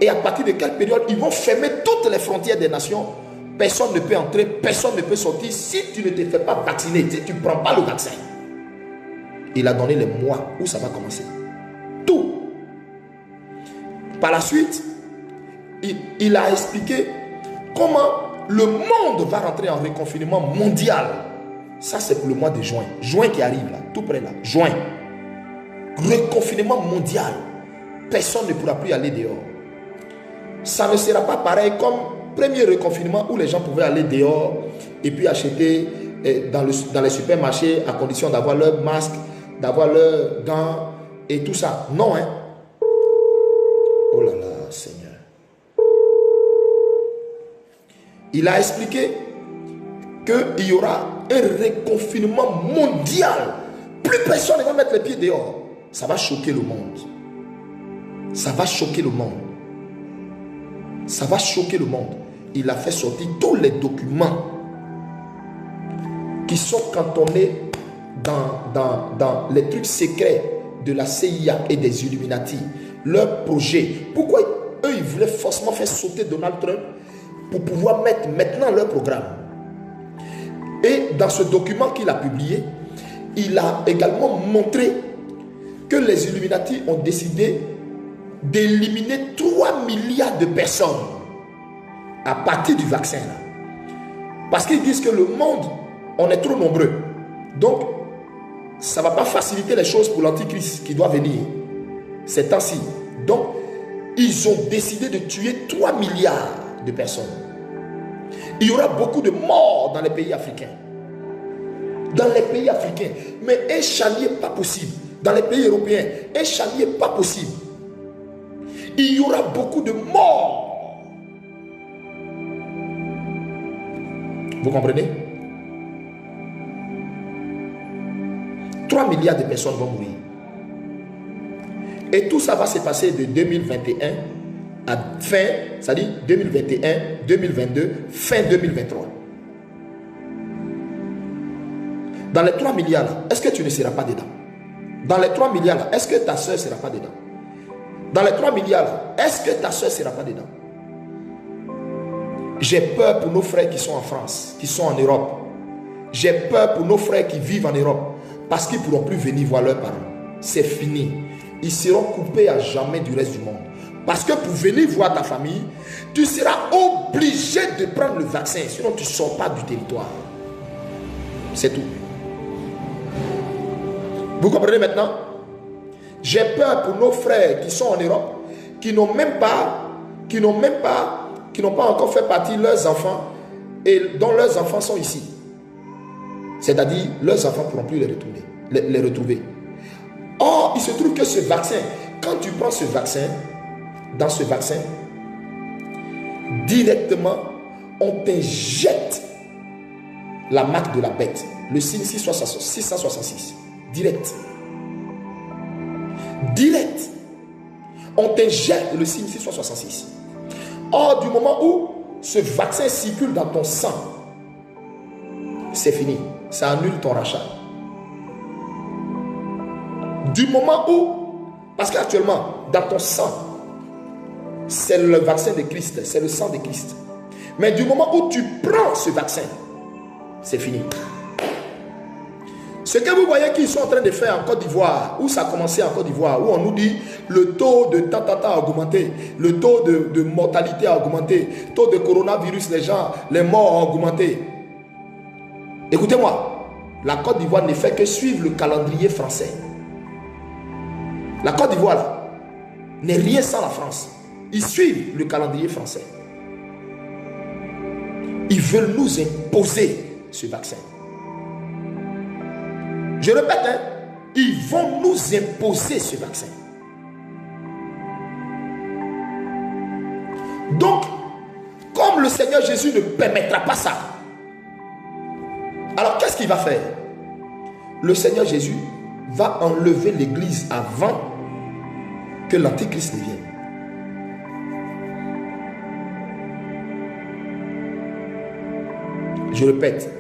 Et à partir de quelle période ils vont fermer toutes les frontières des nations. Personne ne peut entrer, personne ne peut sortir si tu ne te fais pas vacciner, si tu ne prends pas le vaccin. Il a donné les mois où ça va commencer. Tout. Par la suite, il a expliqué comment le monde va rentrer en reconfinement mondial. Ça, c'est pour le mois de juin. Juin qui arrive là, tout près là. Juin. Reconfinement mondial. Personne ne pourra plus aller dehors. Ça ne sera pas pareil comme premier reconfinement où les gens pouvaient aller dehors et puis acheter dans les supermarchés à condition d'avoir leur masque, d'avoir leurs gants et tout ça. Non, hein. Oh là là, Seigneur. Il a expliqué qu'il y aura un reconfinement mondial. Plus personne ne va mettre les pieds dehors. Ça va choquer le monde. Ça va choquer le monde. Ça va choquer le monde. Il a fait sortir tous les documents qui sont cantonnés dans les trucs secrets de la CIA et des Illuminati. Leur projet. Pourquoi eux, ils voulaient forcément faire sauter Donald Trump pour pouvoir mettre maintenant leur programme. Et dans ce document qu'il a publié, il a également montré que les Illuminati ont décidé d'éliminer 3 milliards de personnes à partir du vaccin. Parce qu'ils disent que le monde, on est trop nombreux. Donc, ça ne va pas faciliter les choses pour l'antichrist qui doit venir ces temps-ci. Donc, ils ont décidé de tuer 3 milliards de personnes. Il y aura beaucoup de morts dans les pays africains. Dans les pays africains. Mais un chalier pas possible. Dans les pays européens, un chalier pas possible. Il y aura beaucoup de morts. Vous comprenez? 3 milliards de personnes vont mourir. Et tout ça va se passer de 2021 à fin, c'est-à-dire 2021, 2022, fin 2023. Dans les 3 milliards là, est-ce que tu ne seras pas dedans? Dans les 3 milliards là, est-ce que ta soeur ne sera pas dedans? Dans les 3 milliards là, est-ce que ta soeur ne sera pas dedans? J'ai peur pour nos frères qui sont en France, qui sont en Europe. J'ai peur pour nos frères qui vivent en Europe, parce qu'ils ne pourront plus venir voir leurs parents. C'est fini. Ils seront coupés à jamais du reste du monde. Parce que pour venir voir ta famille, tu seras obligé de prendre le vaccin, sinon tu ne sors pas du territoire. C'est tout. Vous comprenez maintenant? J'ai peur pour nos frères qui sont en Europe, qui n'ont pas encore fait partie de leurs enfants et dont leurs enfants sont ici. C'est-à-dire, leurs enfants ne pourront plus les retrouver. Or, il se trouve que ce vaccin, quand tu prends ce vaccin, dans ce vaccin, directement, on t'injecte la marque de la bête, le signe 666. Direct. Direct. On t'injecte le signe 666. Or, du moment où ce vaccin circule dans ton sang, c'est fini. Ça annule ton rachat. Du moment où, parce qu'actuellement, dans ton sang, c'est le vaccin de Christ, c'est le sang de Christ. Mais du moment où tu prends ce vaccin, c'est fini. Ce que vous voyez qu'ils sont en train de faire en Côte d'Ivoire, où ça a commencé en Côte d'Ivoire, où on nous dit le taux de a augmenté, le taux de mortalité a augmenté, le taux de coronavirus, les morts ont augmenté. Écoutez-moi, la Côte d'Ivoire ne fait que suivre le calendrier français. La Côte d'Ivoire là n'est rien sans la France. Ils suivent le calendrier français. Ils veulent nous imposer ce vaccin. Je répète, hein, ils vont nous imposer ce vaccin. Donc, comme le Seigneur Jésus ne permettra pas ça, alors qu'est-ce qu'il va faire? Le Seigneur Jésus va enlever l'église avant que l'Antichrist ne vienne. Je répète,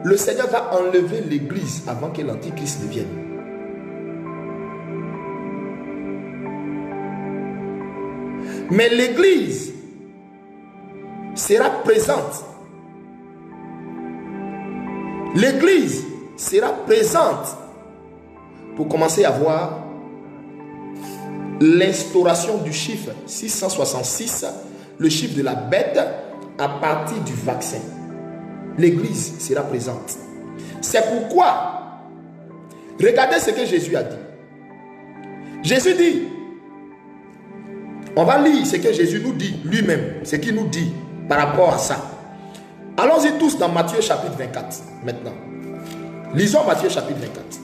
le Seigneur va enlever l'église avant que l'Antichrist ne vienne. Mais l'église sera présente. L'église sera présente pour commencer à voir l'instauration du chiffre 666, le chiffre de la bête, à partir du vaccin. L'église sera présente. C'est pourquoi, regardez ce que Jésus a dit. Jésus dit, on va lire ce que Jésus nous dit lui-même, ce qu'il nous dit par rapport à ça. Allons-y tous dans Matthieu chapitre 24 maintenant. Lisons Matthieu chapitre 24.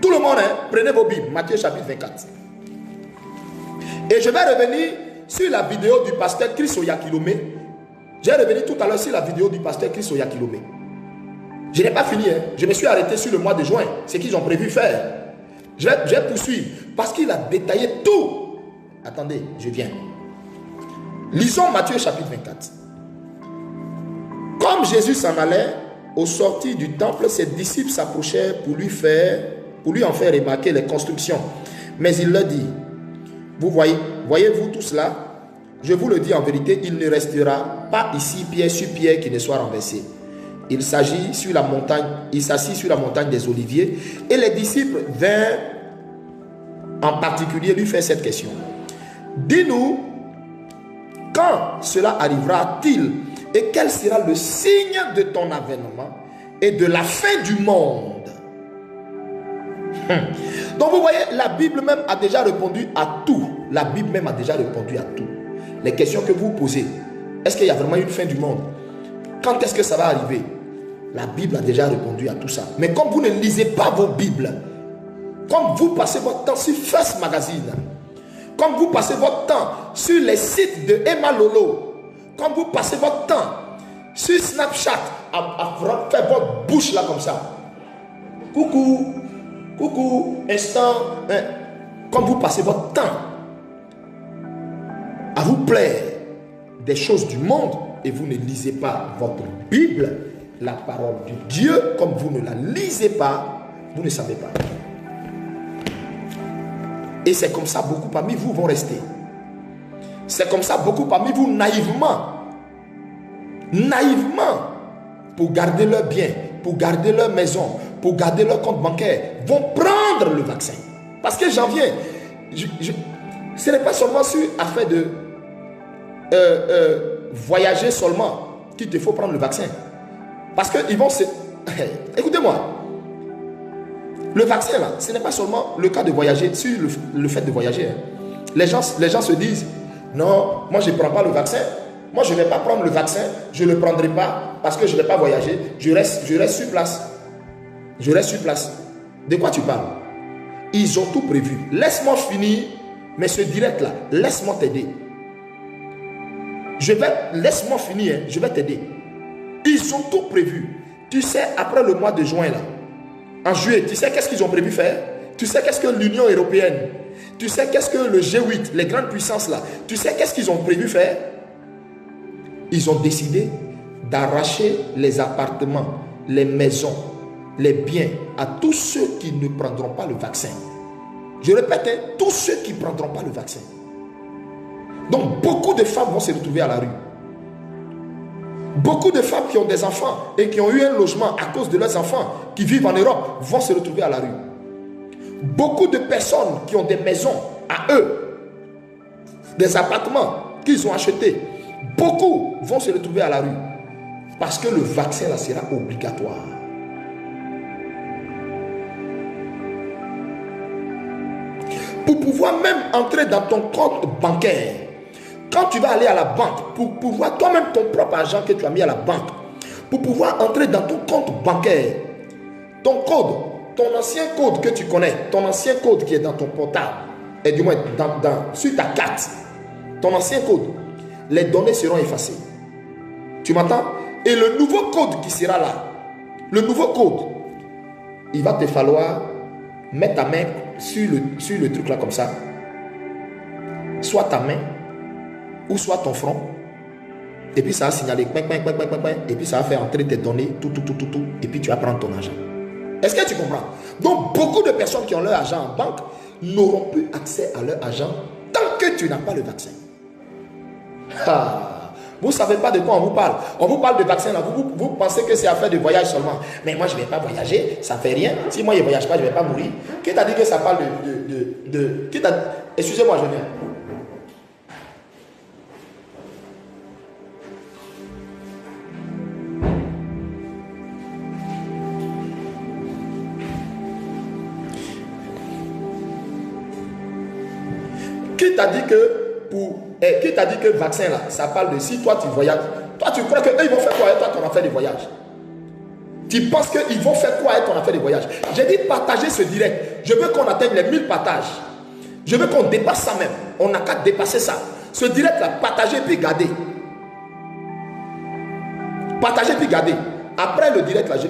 Tout le monde, prenez vos Bibles, Matthieu chapitre 24. Et je vais revenir sur la vidéo du pasteur Chris Oyakilome. J'ai revenu tout à l'heure sur la vidéo du pasteur Chris Oyakilome. Je n'ai pas fini, je me suis arrêté sur le mois de juin, ce qu'ils ont prévu faire. Je vais poursuivre parce qu'il a détaillé tout. Attendez, je viens. Lisons Matthieu chapitre 24. Comme Jésus s'en allait, au sortir du temple, ses disciples s'approchèrent pour lui en faire remarquer les constructions. Mais il leur dit, voyez-vous tout cela? Je vous le dis en vérité, il ne restera pas ici pierre sur pierre qui ne soit renversé. Il s'assit sur la montagne des Oliviers, et les disciples vinrent en particulier lui faire cette question. Dis-nous, quand cela arrivera-t-il et quel sera le signe de ton avènement et de la fin du monde? Donc vous voyez, la Bible même a déjà répondu à tout. La Bible même a déjà répondu à tout. Les questions que vous posez, est-ce qu'il y a vraiment une fin du monde? Quand est-ce que ça va arriver? La Bible a déjà répondu à tout ça. Mais comme vous ne lisez pas vos Bibles, comme vous passez votre temps sur First Magazine, comme vous passez votre temps sur les sites de Emma Lolo, comme vous passez votre temps sur Snapchat à faire votre bouche là comme ça, coucou, instant, comme vous passez votre temps à vous plaire des choses du monde et vous ne lisez pas votre Bible, la parole de Dieu, comme vous ne la lisez pas, vous ne savez pas. Et c'est comme ça beaucoup parmi vous vont rester. C'est comme ça beaucoup parmi vous naïvement, pour garder leur bien, pour garder leur maison, pour garder leur compte bancaire, vont prendre le vaccin. Parce que j'en viens. Ce n'est pas seulement sur affaire de voyager seulement qu'il te faut prendre le vaccin. Parce qu'ils vont se... Écoutez-moi. Le vaccin là, ce n'est pas seulement le cas de voyager, sur le fait de voyager. Les gens se disent, non, moi je ne prends pas le vaccin. Moi je ne vais pas prendre le vaccin. Je ne le prendrai pas parce que je ne vais pas voyager. Je reste sur place. Je reste sur place. De quoi tu parles? Ils ont tout prévu. Laisse-moi finir, mais ce direct là, laisse-moi t'aider. Laisse-moi finir, je vais t'aider. Ils ont tout prévu. Tu sais, après le mois de juin là, en juillet, tu sais qu'est-ce qu'ils ont prévu faire? Tu sais qu'est-ce que l'Union européenne? Tu sais qu'est-ce que le G8, les grandes puissances là? Tu sais qu'est-ce qu'ils ont prévu faire? Ils ont décidé d'arracher les appartements, les maisons, les biens à tous ceux qui ne prendront pas le vaccin. Je répète, tous ceux qui ne prendront pas le vaccin. Donc beaucoup de femmes vont se retrouver à la rue. Beaucoup de femmes qui ont des enfants et qui ont eu un logement à cause de leurs enfants qui vivent en Europe vont se retrouver à la rue. Beaucoup de personnes qui ont des maisons à eux, des appartements qu'ils ont achetés, beaucoup vont se retrouver à la rue parce que le vaccin là sera obligatoire. Pour pouvoir même entrer dans ton compte bancaire, quand tu vas aller à la banque, pour pouvoir toi-même ton propre argent que tu as mis à la banque, pour pouvoir entrer dans ton compte bancaire, ton code, ton ancien code que tu connais, ton ancien code qui est dans ton portable, et du moins sur ta carte, ton ancien code, les données seront effacées. Tu m'entends? Et le nouveau code qui sera là, le nouveau code, il va te falloir mets ta main sur le truc là comme ça. Soit ta main, ou soit ton front. Et puis ça va signaler, et puis ça va faire entrer tes données, tout. Et puis tu vas prendre ton argent. Est-ce que tu comprends? Donc beaucoup de personnes qui ont leur argent en banque n'auront plus accès à leur argent tant que tu n'as pas le vaccin. Vous ne savez pas de quoi on vous parle. On vous parle de vaccin là. Vous pensez que c'est affaire de voyage seulement. Mais moi, je ne vais pas voyager. Ça ne fait rien. Si moi, je ne voyage pas, je ne vais pas mourir. Qui t'a dit que ça parle Excusez-moi, je viens. Qui t'a dit que le vaccin là, ça parle de si toi tu voyages, toi tu crois qu'eux ils vont faire quoi avec toi ton affaire de voyage? Tu penses qu'ils vont faire quoi avec ton affaire de voyage? J'ai dit partager ce direct. Je veux qu'on atteigne les 1000 partages. Je veux qu'on dépasse ça même. On n'a qu'à dépasser ça. Ce direct là, partagez puis gardez. Partagez puis gardez. Après le direct là, je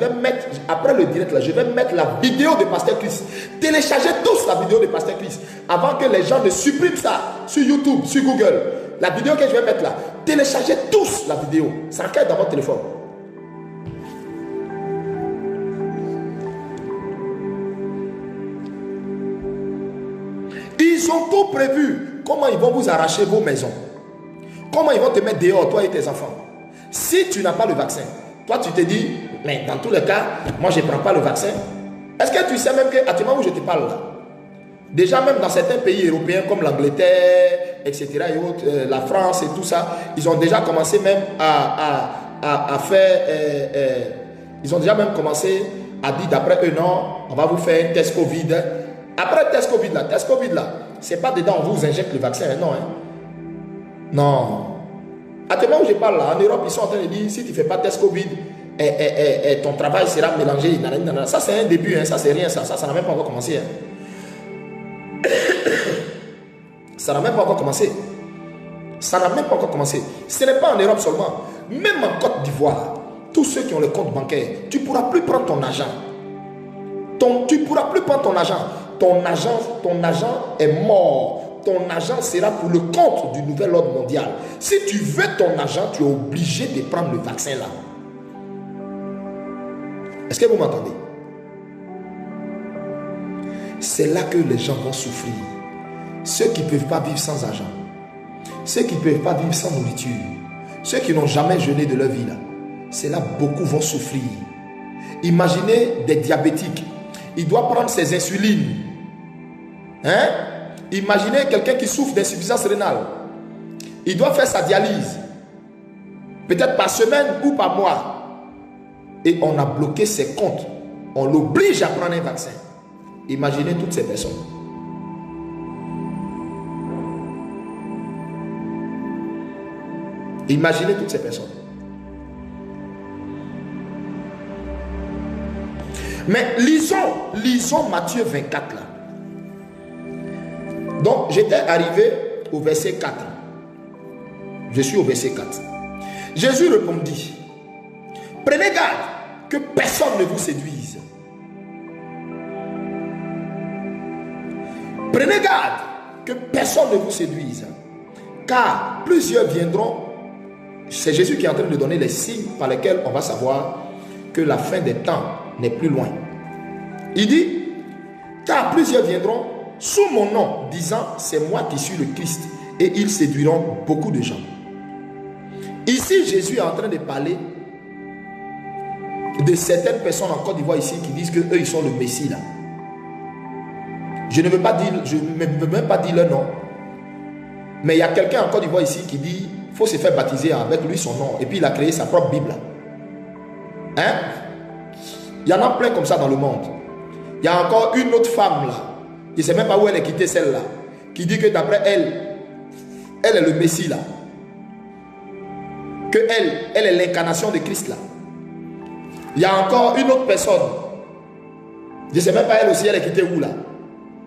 vais mettre la vidéo de Pasteur Chris. Téléchargez tous la vidéo de Pasteur Chris avant que les gens ne suppriment ça sur YouTube, sur Google. La vidéo que je vais mettre là, téléchargez tous la vidéo. Ça enquête dans votre téléphone. Ils ont tout prévu. Comment ils vont vous arracher vos maisons? Comment ils vont te mettre dehors, toi et tes enfants? Si tu n'as pas le vaccin, toi, tu te dis, mais dans tous les cas, moi, je ne prends pas le vaccin. Est-ce que tu sais même qu'à ce moment où je te parle là, déjà même dans certains pays européens comme l'Angleterre, etc., et autres, la France et tout ça, ils ont déjà commencé même à faire, ils ont déjà même commencé à dire d'après eux, non, on va vous faire un test Covid. Après test Covid là, c'est pas dedans, on vous injecte le vaccin, non. Hein? Non. À ce moment où je parle là, en Europe, ils sont en train de dire, si tu ne fais pas test Covid, ton travail sera mélangé. Ça, c'est un début, hein, ça, c'est rien, ça n'a même pas encore commencé. Hein. Ça n'a même pas encore commencé. Ça n'a même pas encore commencé. Ce n'est pas en Europe seulement. Même en Côte d'Ivoire, tous ceux qui ont le compte bancaire, tu ne pourras plus prendre ton argent. Tu ne pourras plus prendre ton argent. Ton argent est mort. Ton argent sera pour le compte du nouvel ordre mondial. Si tu veux ton argent, tu es obligé de prendre le vaccin là. Est-ce que vous m'entendez? C'est là que les gens vont souffrir. Ceux qui ne peuvent pas vivre sans argent. Ceux qui ne peuvent pas vivre sans nourriture. Ceux qui n'ont jamais jeûné de leur vie là. C'est là que beaucoup vont souffrir. Imaginez des diabétiques. Il doit prendre ses insulines. Hein? Imaginez quelqu'un qui souffre d'insuffisance rénale. Il doit faire sa dialyse. Peut-être par semaine ou par mois. Et on a bloqué ses comptes. On l'oblige à prendre un vaccin. Imaginez toutes ces personnes. Imaginez toutes ces personnes. Mais lisons Matthieu 24 là. Donc, j'étais arrivé au verset 4. Je suis au verset 4. Jésus répondit, prenez garde que personne ne vous séduise. Prenez garde que personne ne vous séduise. Car plusieurs viendront. C'est Jésus qui est en train de donner les signes par lesquels on va savoir que la fin des temps n'est plus loin. Il dit, car plusieurs viendront sous mon nom, disant, c'est moi qui suis le Christ. Et ils séduiront beaucoup de gens. Ici, Jésus est en train de parler de certaines personnes en Côte d'Ivoire ici qui disent qu'eux, ils sont le Messie là. Je ne veux même pas dire leur nom. Mais il y a quelqu'un en Côte d'Ivoire ici qui dit, il faut se faire baptiser avec lui son nom. Et puis il a créé sa propre Bible. Hein? Il y en a plein comme ça dans le monde. Il y a encore une autre femme là. Je ne sais même pas où elle est quittée celle-là. Qui dit que d'après elle, elle est le Messie là. Que elle est l'incarnation de Christ là. Il y a encore une autre personne. Je ne sais même pas elle aussi, elle est quittée où là.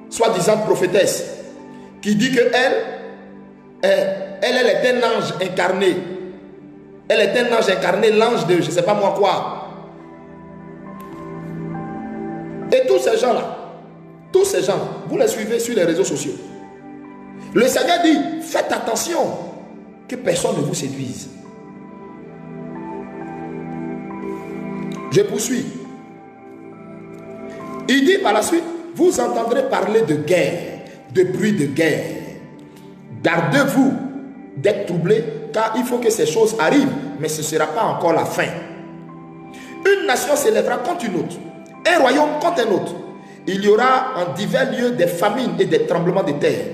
Soi-disant prophétesse. Qui dit que elle est un ange incarné. Elle est un ange incarné, l'ange de je ne sais pas moi quoi. Et tous ces gens-là, Tous ces gens, vous les suivez sur les réseaux sociaux. Le Seigneur dit, faites attention que personne ne vous séduise. Je poursuis. Il dit par la suite, vous entendrez parler de guerre, de bruit de guerre. Gardez-vous d'être troublés, car il faut que ces choses arrivent, mais ce ne sera pas encore la fin. Une nation s'élèvera contre une autre, un royaume contre un autre. Il y aura en divers lieux des famines et des tremblements de terre.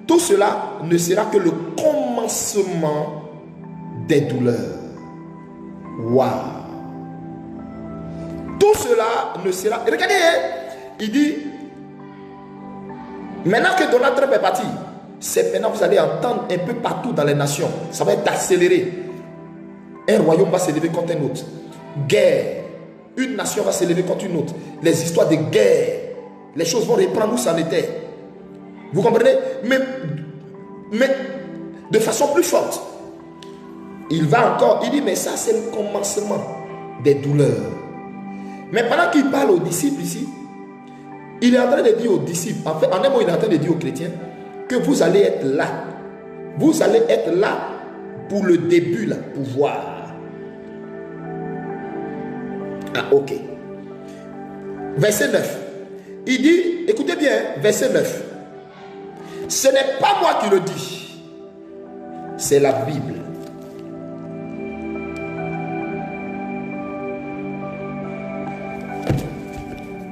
Tout cela ne sera que le commencement des douleurs. Waouh! Tout cela ne sera... Regardez, il dit, maintenant que Donald Trump est parti, c'est maintenant que vous allez entendre un peu partout dans les nations. Ça va être accéléré. Un royaume va s'élever contre un autre. Guerre. Une nation va s'élever contre une autre. Les histoires de guerre. Les choses vont reprendre où ça en était. Vous comprenez? Mais de façon plus forte. Il va encore, il dit, mais ça c'est le commencement des douleurs. Mais pendant qu'il parle aux disciples ici, il est en train de dire aux disciples, en fait, en un mot, il est en train de dire aux chrétiens, que vous allez être là. Vous allez être là pour le début, là, pour voir. Ah, ok. Verset 9. Il dit, écoutez bien, verset 9. Ce n'est pas moi qui le dis. C'est la Bible.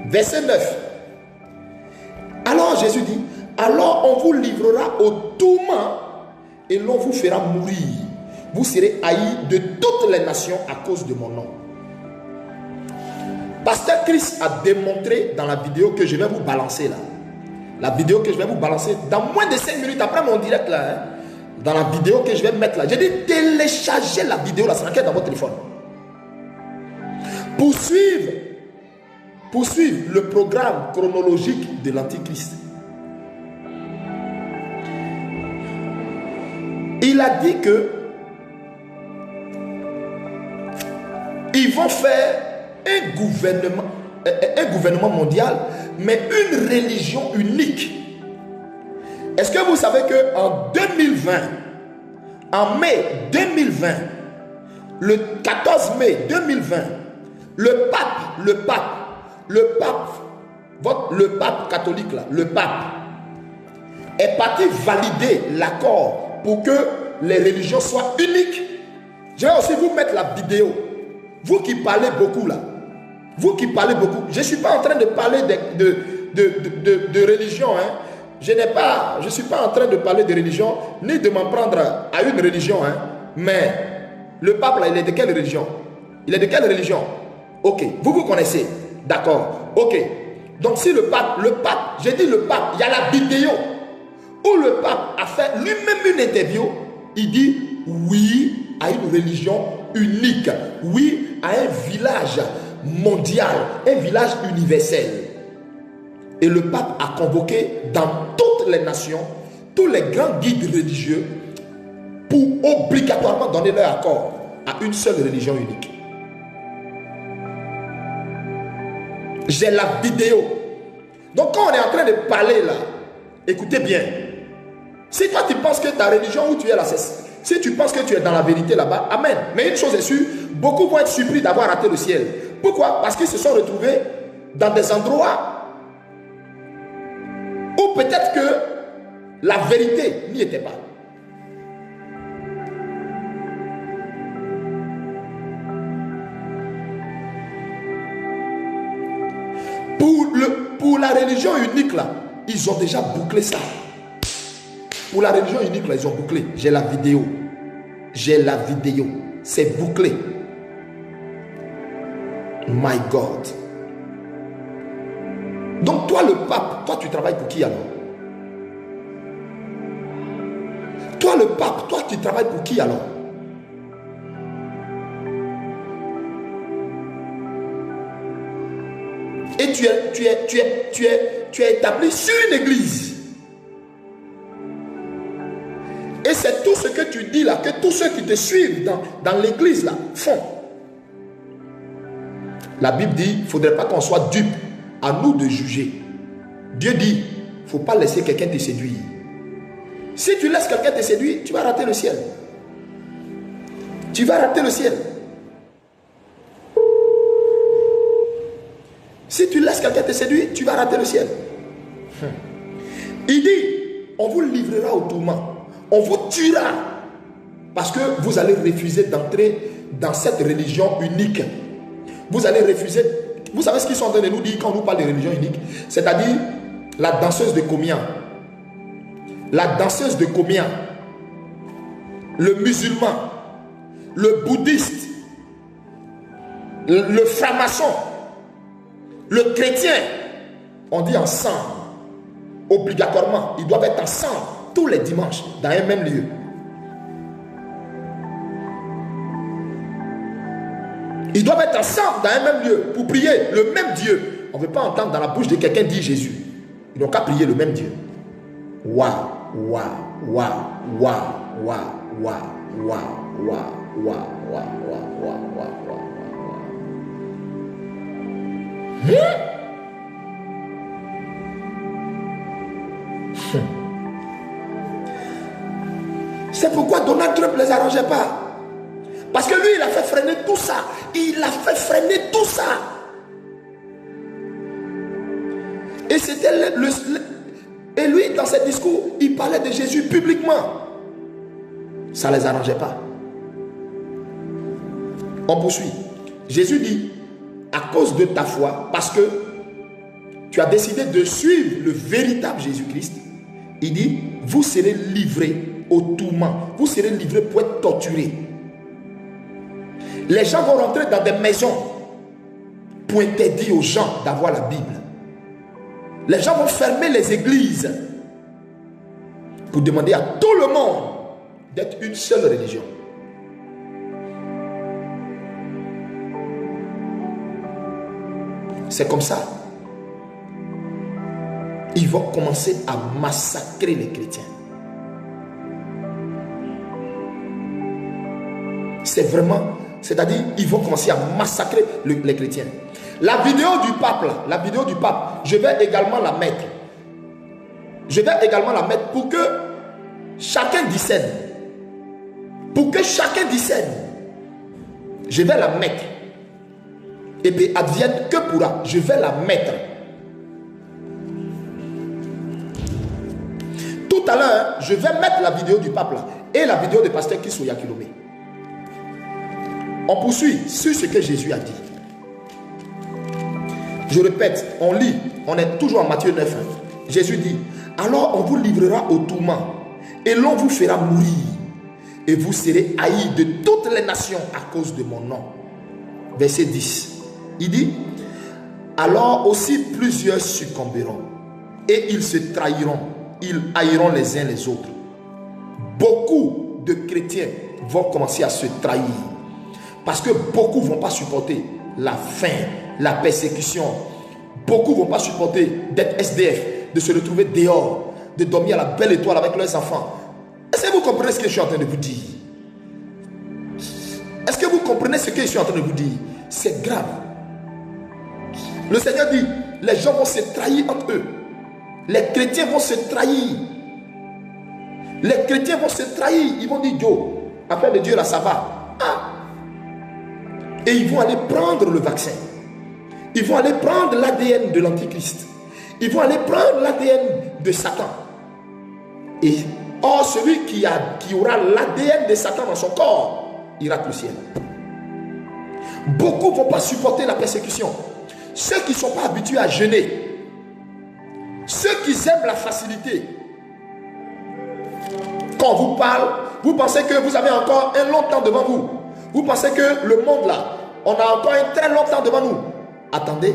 Verset 9. Alors Jésus dit, alors on vous livrera au tourment et l'on vous fera mourir. Vous serez haïs de toutes les nations à cause de mon nom. Pasteur Chris a démontré dans la vidéo que je vais vous balancer là. La vidéo que je vais vous balancer dans moins de 5 minutes après mon direct là. Hein, dans la vidéo que je vais mettre là. J'ai dit téléchargez la vidéo là, c'est marqué dans votre téléphone. Pour suivre le programme chronologique de l'Antichrist. Il a dit que ils vont faire un gouvernement mondial, mais une religion unique. Est-ce que vous savez qu'en 2020, en mai 2020, le 14 mai 2020, le pape catholique là, le pape est parti valider l'accord pour que les religions soient uniques. Je vais aussi vous mettre la vidéo. Vous qui parlez beaucoup là, vous qui parlez beaucoup, je ne suis pas en train de parler de religion. Hein. Je ne suis pas en train de parler de religion, ni de m'en prendre à une religion. Hein. Mais le pape là, il est de quelle religion? Il est de quelle religion? Ok, vous connaissez. D'accord, ok. Donc si le pape, j'ai dit le pape, il y a la vidéo où le pape a fait lui-même une interview. Il dit oui à une religion unique, oui à un village mondial, un village universel. Et le pape a convoqué dans toutes les nations, tous les grands guides religieux pour obligatoirement donner leur accord à une seule religion unique. J'ai la vidéo. Donc quand on est en train de parler là, écoutez bien. Si toi tu penses que ta religion où tu es là, si tu penses que tu es dans la vérité là-bas, amen. Mais une chose est sûre, beaucoup vont être surpris d'avoir raté le ciel. Pourquoi? Parce qu'ils se sont retrouvés dans des endroits où peut-être que la vérité n'y était pas. Pour la religion unique là, ils ont déjà bouclé ça. Pour la religion unique là, ils ont bouclé. J'ai la vidéo. J'ai la vidéo. C'est bouclé. My God. Donc toi le pape, toi tu travailles pour qui alors? Toi le pape, toi tu travailles pour qui alors? Et tu es établi sur une église. Et c'est tout ce que tu dis là, que tous ceux qui te suivent dans l'église là font. La Bible dit, il ne faudrait pas qu'on soit dupe. À nous de juger. Dieu dit, il ne faut pas laisser quelqu'un te séduire. Si tu laisses quelqu'un te séduire, tu vas rater le ciel. Tu vas rater le ciel. Si tu laisses quelqu'un te séduire, tu vas rater le ciel. Il dit, on vous livrera au tourment. On vous tuera. Parce que vous allez refuser d'entrer dans cette religion unique. Vous allez refuser. Vous savez ce qu'ils sont en train de nous dire quand on nous parle de religion unique? C'est-à-dire la danseuse de Combien. La danseuse de Combien. Le musulman. Le bouddhiste. Le franc-maçon. Le chrétien. On dit ensemble. Obligatoirement. Ils doivent être ensemble tous les dimanches dans un même lieu. Ils doivent être ensemble dans un même lieu pour prier le même Dieu. On ne veut pas entendre dans la bouche de quelqu'un dire Jésus. Ils n'ont qu'à prier le même Dieu. Waouh, waouh, waouh, waouh, waouh, waouh, waouh, waouh, waouh, waouh, waouh, waouh, C'est pourquoi Donald Trump ne les arrangeait pas. Parce que lui, il a fait freiner tout ça. Il a fait freiner tout ça. Et c'était et lui, dans ses discours, il parlait de Jésus publiquement. Ça ne les arrangeait pas. On poursuit. Jésus dit, à cause de ta foi, parce que tu as décidé de suivre le véritable Jésus-Christ, il dit, vous serez livrés au tourment. Vous serez livrés pour être torturés. Les gens vont rentrer dans des maisons pour interdire aux gens d'avoir la Bible. Les gens vont fermer les églises pour demander à tout le monde d'être une seule religion. C'est comme ça. Ils vont commencer à massacrer les chrétiens. C'est vraiment, c'est-à-dire, ils vont commencer à massacrer les chrétiens. La vidéo du pape, là, la vidéo du pape, je vais également la mettre. Je vais également la mettre pour que chacun discerne. Pour que chacun discerne. Je vais la mettre. Et puis advienne que pourra. Je vais la mettre. Tout à l'heure, je vais mettre la vidéo du pape là. Et la vidéo de pasteur Kisoya Kilomé. On poursuit sur ce que Jésus a dit. Je répète, on lit, on est toujours en Matthieu 9. Jésus dit, alors on vous livrera au tourment et l'on vous fera mourir et vous serez haïs de toutes les nations à cause de mon nom. Verset 10. Il dit, alors aussi plusieurs succomberont et ils se trahiront, ils haïront les uns les autres. Beaucoup de chrétiens vont commencer à se trahir. Parce que beaucoup ne vont pas supporter la faim, la persécution. Beaucoup ne vont pas supporter d'être SDF, de se retrouver dehors, de dormir à la belle étoile avec leurs enfants. Est-ce que vous comprenez ce que je suis en train de vous dire? Est-ce que vous comprenez ce que je suis en train de vous dire? C'est grave. Le Seigneur dit, les gens vont se trahir entre eux. Les chrétiens vont se trahir. Les chrétiens vont se trahir. Ils vont dire, Yo, affaire de Dieu là, ça va. Ah. Et ils vont aller prendre le vaccin. Ils vont aller prendre l'ADN de l'Antichrist. Ils vont aller prendre l'ADN de Satan. Et or, celui qui aura l'ADN de Satan dans son corps, il rate le ciel. Beaucoup ne vont pas supporter la persécution. Ceux qui ne sont pas habitués à jeûner, ceux qui aiment la facilité. Quand on vous parle, vous pensez que vous avez encore un long temps devant vous. Vous pensez que le monde là, on a encore un très long temps devant nous. Attendez,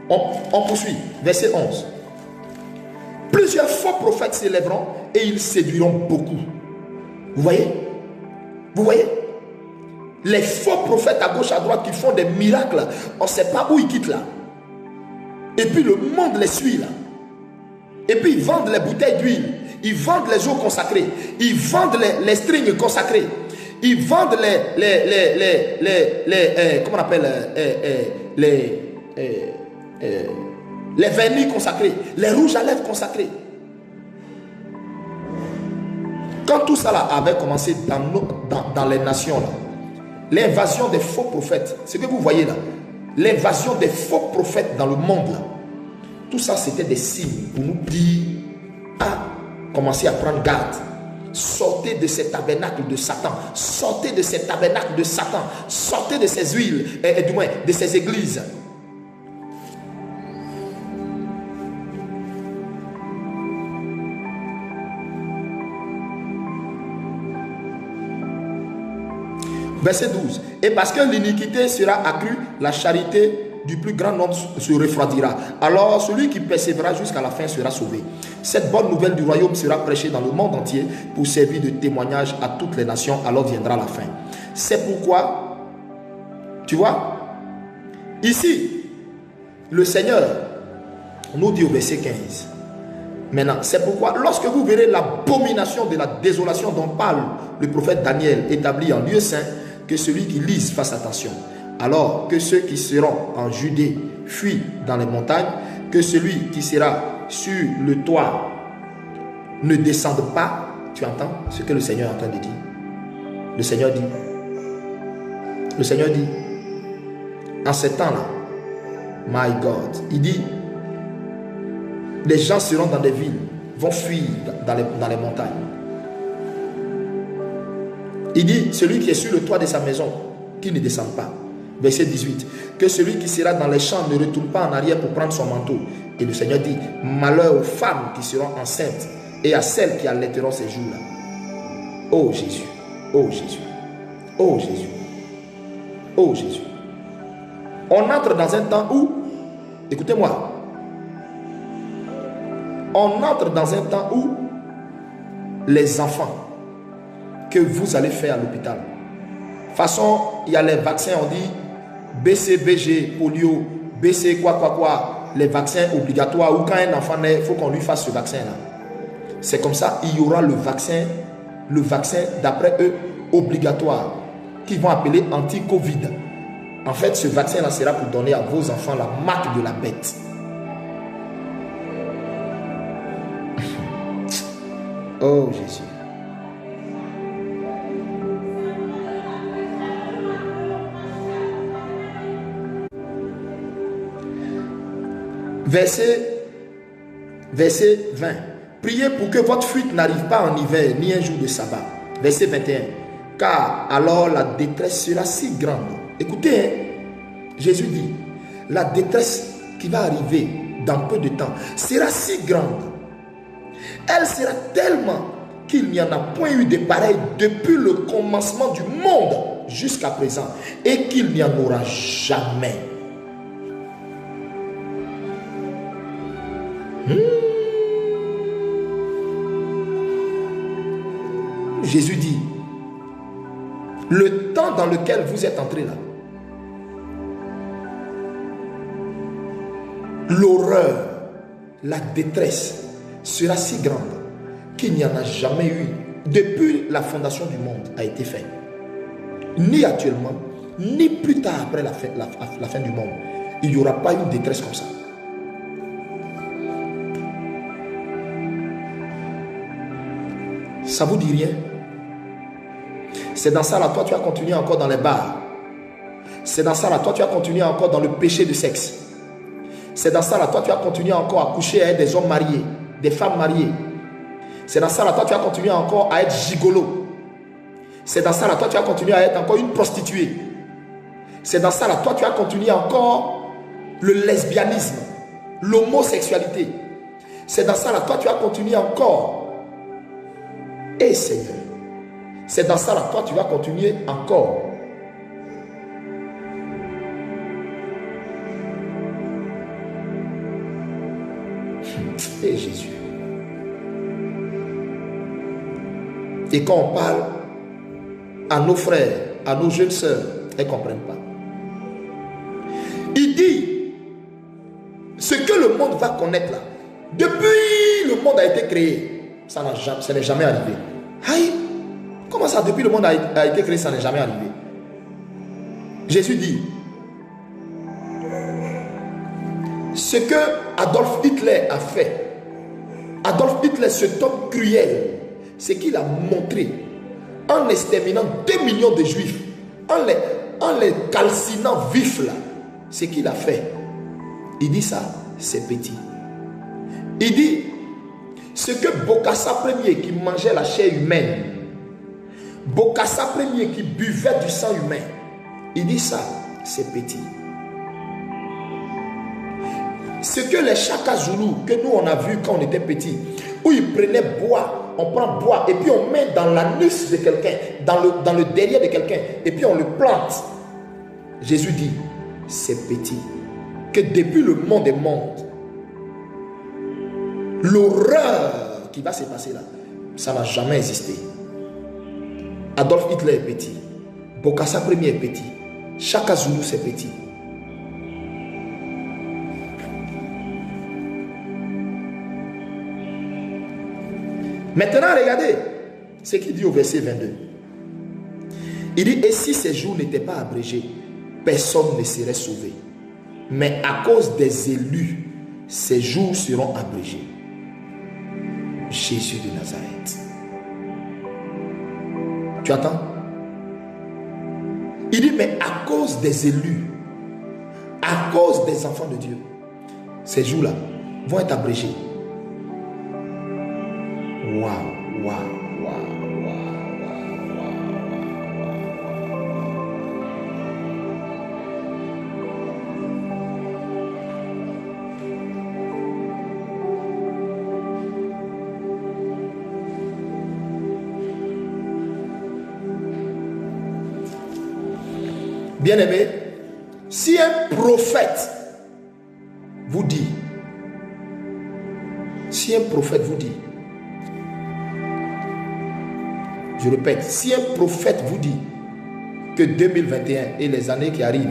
on poursuit. Verset 11. Plusieurs faux prophètes s'élèveront et ils séduiront beaucoup. Vous voyez? Vous voyez? Les faux prophètes à gauche, à droite qui font des miracles, on ne sait pas où ils quittent là. Et puis le monde les suit là. Et puis ils vendent les bouteilles d'huile. Ils vendent les eaux consacrées. Ils vendent les strings consacrés. Ils vendent comment on appelle les vernis consacrés, les rouges à lèvres consacrés. Quand tout ça là avait commencé dans les nations, l'invasion des faux prophètes, ce que vous voyez là, l'invasion des faux prophètes dans le monde là, tout ça c'était des signes pour nous dire, commencez à prendre garde. Sortez de ces tabernacles de Satan. Sortez de ces tabernacles de Satan. Sortez de ces huiles, du moins de ces églises. Verset 12. Et parce que l'iniquité sera accrue, la charité du plus grand nombre se refroidira. Alors celui qui persévérera jusqu'à la fin sera sauvé. Cette bonne nouvelle du royaume sera prêchée dans le monde entier pour servir de témoignage à toutes les nations. Alors viendra la fin. C'est pourquoi, tu vois, ici, le Seigneur nous dit au verset 15. Maintenant, c'est pourquoi lorsque vous verrez l'abomination de la désolation dont parle le prophète Daniel établi en lieu saint, que celui qui lise fasse attention. Alors que ceux qui seront en Judée fuient dans les montagnes, que celui qui sera sur le toit ne descende pas. Tu entends ce que le Seigneur est en train de dire? Le Seigneur dit, en ce temps-là, my God, il dit, les gens seront dans des villes, vont fuir dans les montagnes. Il dit, celui qui est sur le toit de sa maison, qu'il ne descende pas. Verset 18. Que celui qui sera dans les champs ne retourne pas en arrière pour prendre son manteau. Et le Seigneur dit, malheur aux femmes qui seront enceintes et à celles qui allaiteront ces jours-là. Oh Jésus, oh Jésus, oh Jésus, oh Jésus. On entre dans un temps où, écoutez-moi, on entre dans un temps où les enfants que vous allez faire à l'hôpital, de toute façon, il y a les vaccins, on dit BCBG, polio, BC quoi, les vaccins obligatoires, ou quand un enfant naît, il faut qu'on lui fasse ce vaccin-là. C'est comme ça, il y aura le vaccin d'après eux, obligatoire, qu'ils vont appeler anti-Covid. En fait, ce vaccin-là sera pour donner à vos enfants la marque de la bête. Oh Jésus. Verset 20. Priez pour que votre fuite n'arrive pas en hiver, ni un jour de sabbat. Verset 21. Car alors la détresse sera si grande. Écoutez, hein, Jésus dit, la détresse qui va arriver dans peu de temps sera si grande. Elle sera tellement qu'il n'y en a point eu de pareil depuis le commencement du monde jusqu'à présent, et qu'il n'y en aura jamais. Jésus dit, le temps dans lequel vous êtes entré là, l'horreur, la détresse sera si grande qu'il n'y en a jamais eu depuis la fondation du monde a été fait. Ni actuellement, ni plus tard après la fin du monde. Il n'y aura pas une détresse comme ça. Ça vous dit rien? C'est dans ça là, toi tu vas continuer encore dans les bars. C'est dans ça là, toi tu vas continuer encore dans le péché de sexe. C'est dans ça là, toi tu vas continuer encore à coucher avec des hommes mariés, des femmes mariées. C'est dans ça là, toi tu vas continuer encore à être gigolo. C'est dans ça là, toi tu vas continuer à être encore une prostituée. C'est dans ça là, toi tu vas continuer encore le lesbianisme, l'homosexualité. C'est dans ça là, toi tu vas continuer encore. Et Seigneur, c'est dans ça là, toi tu vas continuer encore. Et Jésus. Et quand on parle à nos frères, à nos jeunes sœurs, elles ne comprennent pas. Il dit, ce que le monde va connaître là, depuis le monde a été créé, ça n'est jamais arrivé. Aïe, comment ça, depuis le monde a été créé, ça n'est jamais arrivé? Jésus dit, ce que Adolf Hitler a fait, Adolf Hitler, cet homme cruel, c'est qu'il a montré, en exterminant 2 millions de juifs, en les calcinant vifs là, ce qu'il a fait. Il dit ça, c'est petit. Il dit, ce que Bokassa Ier qui mangeait la chair humaine, Bokassa Ier qui buvait du sang humain, il dit ça, c'est petit. Ce que les Chaka Zulu, que nous on a vu quand on était petits, où ils prenaient bois, on prend bois et puis on met dans l'anus de quelqu'un, dans le derrière de quelqu'un, et puis on le plante. Jésus dit, c'est petit. Que depuis le monde des mondes, l'horreur qui va se passer là, ça n'a jamais existé. Adolf Hitler est petit, Bokassa Ier est petit, Chaka Zulu c'est petit. Maintenant, regardez ce qu'il dit au verset 22. Il dit, et si ces jours n'étaient pas abrégés, personne ne serait sauvé. Mais à cause des élus, ces jours seront abrégés. Jésus de Nazareth. Tu attends? Il dit, mais à cause des élus, à cause des enfants de Dieu, ces jours-là vont être abrégés. Waouh, waouh, waouh, waouh, waouh. Bien-aimé, si un prophète vous dit, je répète, si un prophète vous dit que 2021 et les années qui arrivent,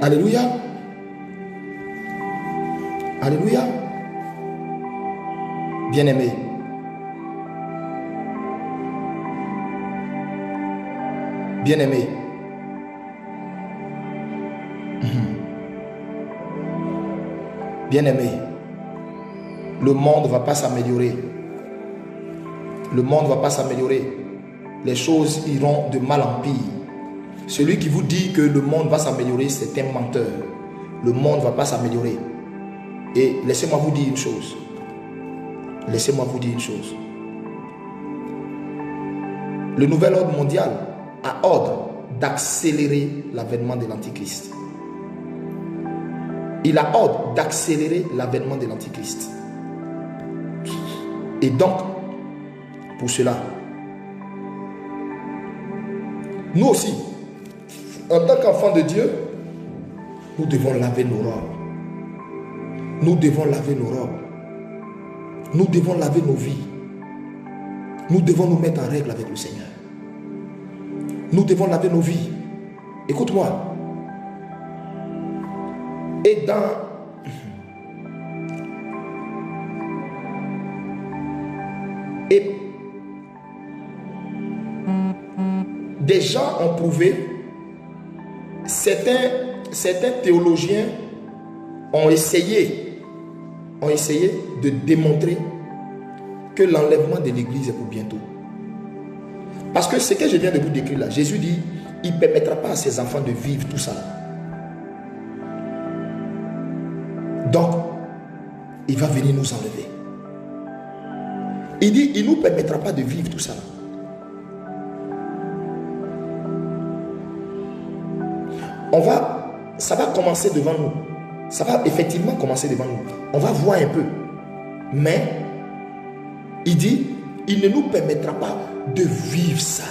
alléluia, alléluia, bien-aimé, bien-aimé, bien-aimé, le monde ne va pas s'améliorer, le monde ne va pas s'améliorer, les choses iront de mal en pire. Celui qui vous dit que le monde va s'améliorer, c'est un menteur. Le monde ne va pas s'améliorer. Et laissez-moi vous dire une chose. Laissez-moi vous dire une chose. Le nouvel ordre mondial a ordre d'accélérer l'avènement de l'Antichrist. Il a ordre d'accélérer l'avènement de l'Antichrist. Et donc, pour cela, nous aussi, en tant qu'enfants de Dieu, nous devons laver nos robes. Nous devons laver nos robes. Nous devons laver nos vies. Nous devons nous mettre en règle avec le Seigneur. Nous devons laver nos vies. Écoute-moi. Et des gens ont prouvé, certains théologiens ont essayé ont essayé de démontrer que l'enlèvement de l'église est pour bientôt. Parce que ce que je viens de vous décrire là, Jésus dit, il ne permettra pas à ses enfants de vivre tout ça. Donc, il va venir nous enlever. Il dit, il ne nous permettra pas de vivre tout ça. Ça va commencer devant nous. Ça va effectivement commencer devant nous. On va voir un peu. Mais, il dit, il ne nous permettra pas de vivre ça.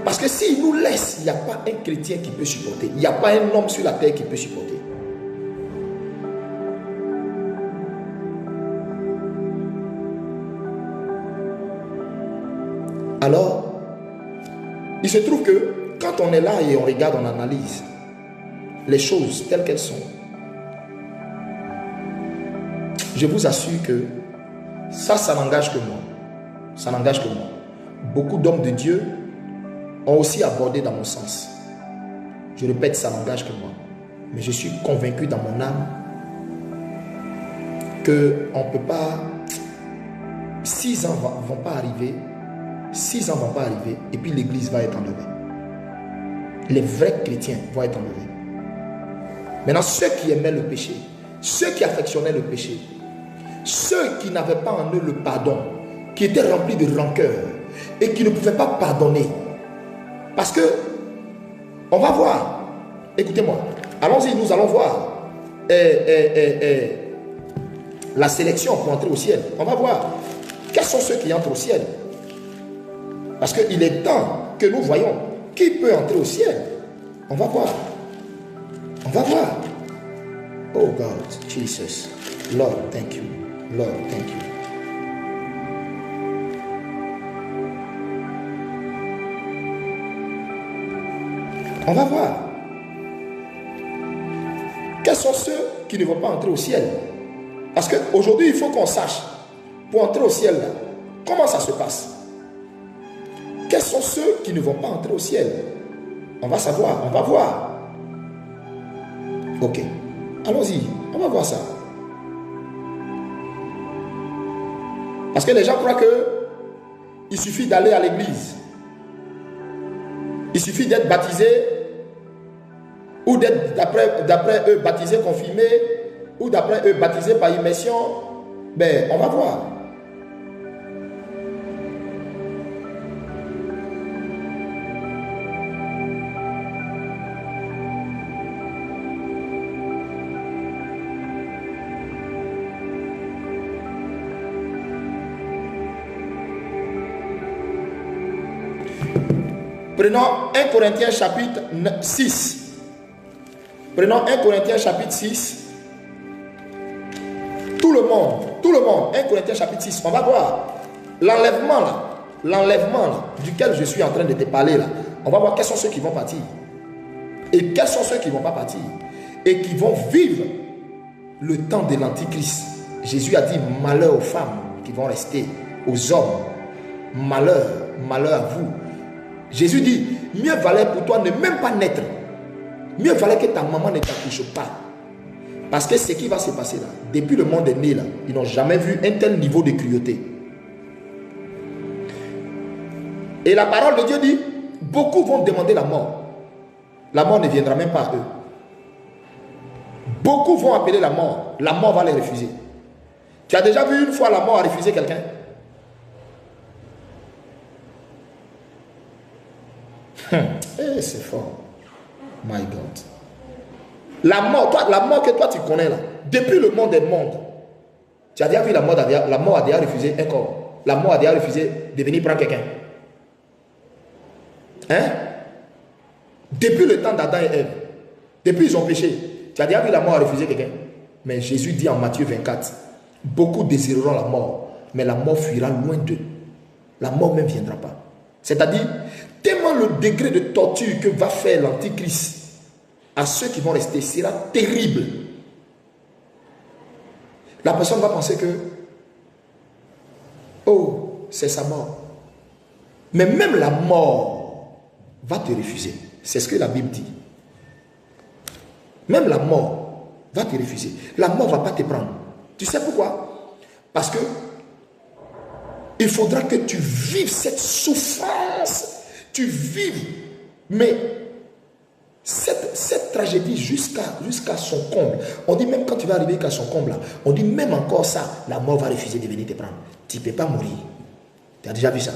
Parce que s'il nous laisse, il n'y a pas un chrétien qui peut supporter. Il n'y a pas un homme sur la terre qui peut supporter. Alors, il se trouve que quand on est là et on regarde, on analyse les choses telles qu'elles sont, je vous assure que ça n'engage que moi. Ça n'engage que moi. Beaucoup d'hommes de Dieu ont aussi abordé dans mon sens. Je répète, ça n'engage que moi. Mais je suis convaincu dans mon âme qu'on ne peut pas... 6 ans ne vont pas arriver. 6 ans ne vont pas arriver. Et puis l'église va être enlevée. Les vrais chrétiens vont être enlevés. Maintenant, ceux qui aimaient le péché, ceux qui affectionnaient le péché, ceux qui n'avaient pas en eux le pardon, qui étaient remplis de rancœur et qui ne pouvaient pas pardonner. Parce que, on va voir, écoutez-moi, allons-y, nous allons voir la sélection pour entrer au ciel. On va voir quels sont ceux qui entrent au ciel. Parce qu'il est temps que nous voyons qui peut entrer au ciel. On va voir. On va voir. Oh God, Jesus, Lord, thank you. Lord, thank you. On va voir. Quels sont ceux qui ne vont pas entrer au ciel? Parce qu'aujourd'hui, il faut qu'on sache, pour entrer au ciel, là, comment ça se passe? Quels sont ceux qui ne vont pas entrer au ciel? On va savoir, on va voir. Ok, allons-y, on va voir ça. Parce que les gens croient qu'il suffit d'aller à l'église. Il suffit d'être baptisé ou d'être, d'après eux, baptisé, confirmé, ou d'après eux, baptisé par immersion. Ben, on va voir. Prenons 1 Corinthiens chapitre 6. Prenons 1 Corinthiens chapitre 6. Tout le monde, 1 Corinthiens chapitre 6, on va voir l'enlèvement là, duquel je suis en train de te parler là. On va voir quels sont ceux qui vont partir. Et quels sont ceux qui ne vont pas partir. Et qui vont vivre le temps de l'Antichrist. Jésus a dit malheur aux femmes qui vont rester, aux hommes. Malheur à vous. Jésus dit, mieux valait pour toi ne même pas naître. Mieux valait que ta maman ne t'accouche pas. Parce que ce qui va se passer là, depuis le monde est né là, ils n'ont jamais vu un tel niveau de cruauté. Et la parole de Dieu dit, beaucoup vont demander la mort. La mort ne viendra même pas à eux. Beaucoup vont appeler la mort va les refuser. Tu as déjà vu une fois la mort a refusé quelqu'un? C'est fort. My God. La mort que toi tu connais là, depuis le monde est monde, tu as déjà vu la mort a déjà refusé un corps. La mort a déjà refusé de venir prendre quelqu'un. Hein? Depuis le temps d'Adam et Ève, depuis ils ont péché, tu as déjà vu la mort a refusé quelqu'un. Mais Jésus dit en Matthieu 24, beaucoup désireront la mort, mais la mort fuira loin d'eux. La mort même ne viendra pas. C'est-à-dire, tellement le degré de torture que va faire l'Antichrist à ceux qui vont rester sera terrible. La personne va penser que, oh, c'est sa mort. Mais même la mort va te refuser. C'est ce que la Bible dit. Même la mort va te refuser. La mort ne va pas te prendre. Tu sais pourquoi? Parce que il faudra que tu vives cette souffrance. Tu vives. Mais cette tragédie jusqu'à son comble. On dit même quand tu vas arriver jusqu'à son comble, là, on dit même encore ça, la mort va refuser de venir te prendre. Tu ne peux pas mourir. Tu as déjà vu ça?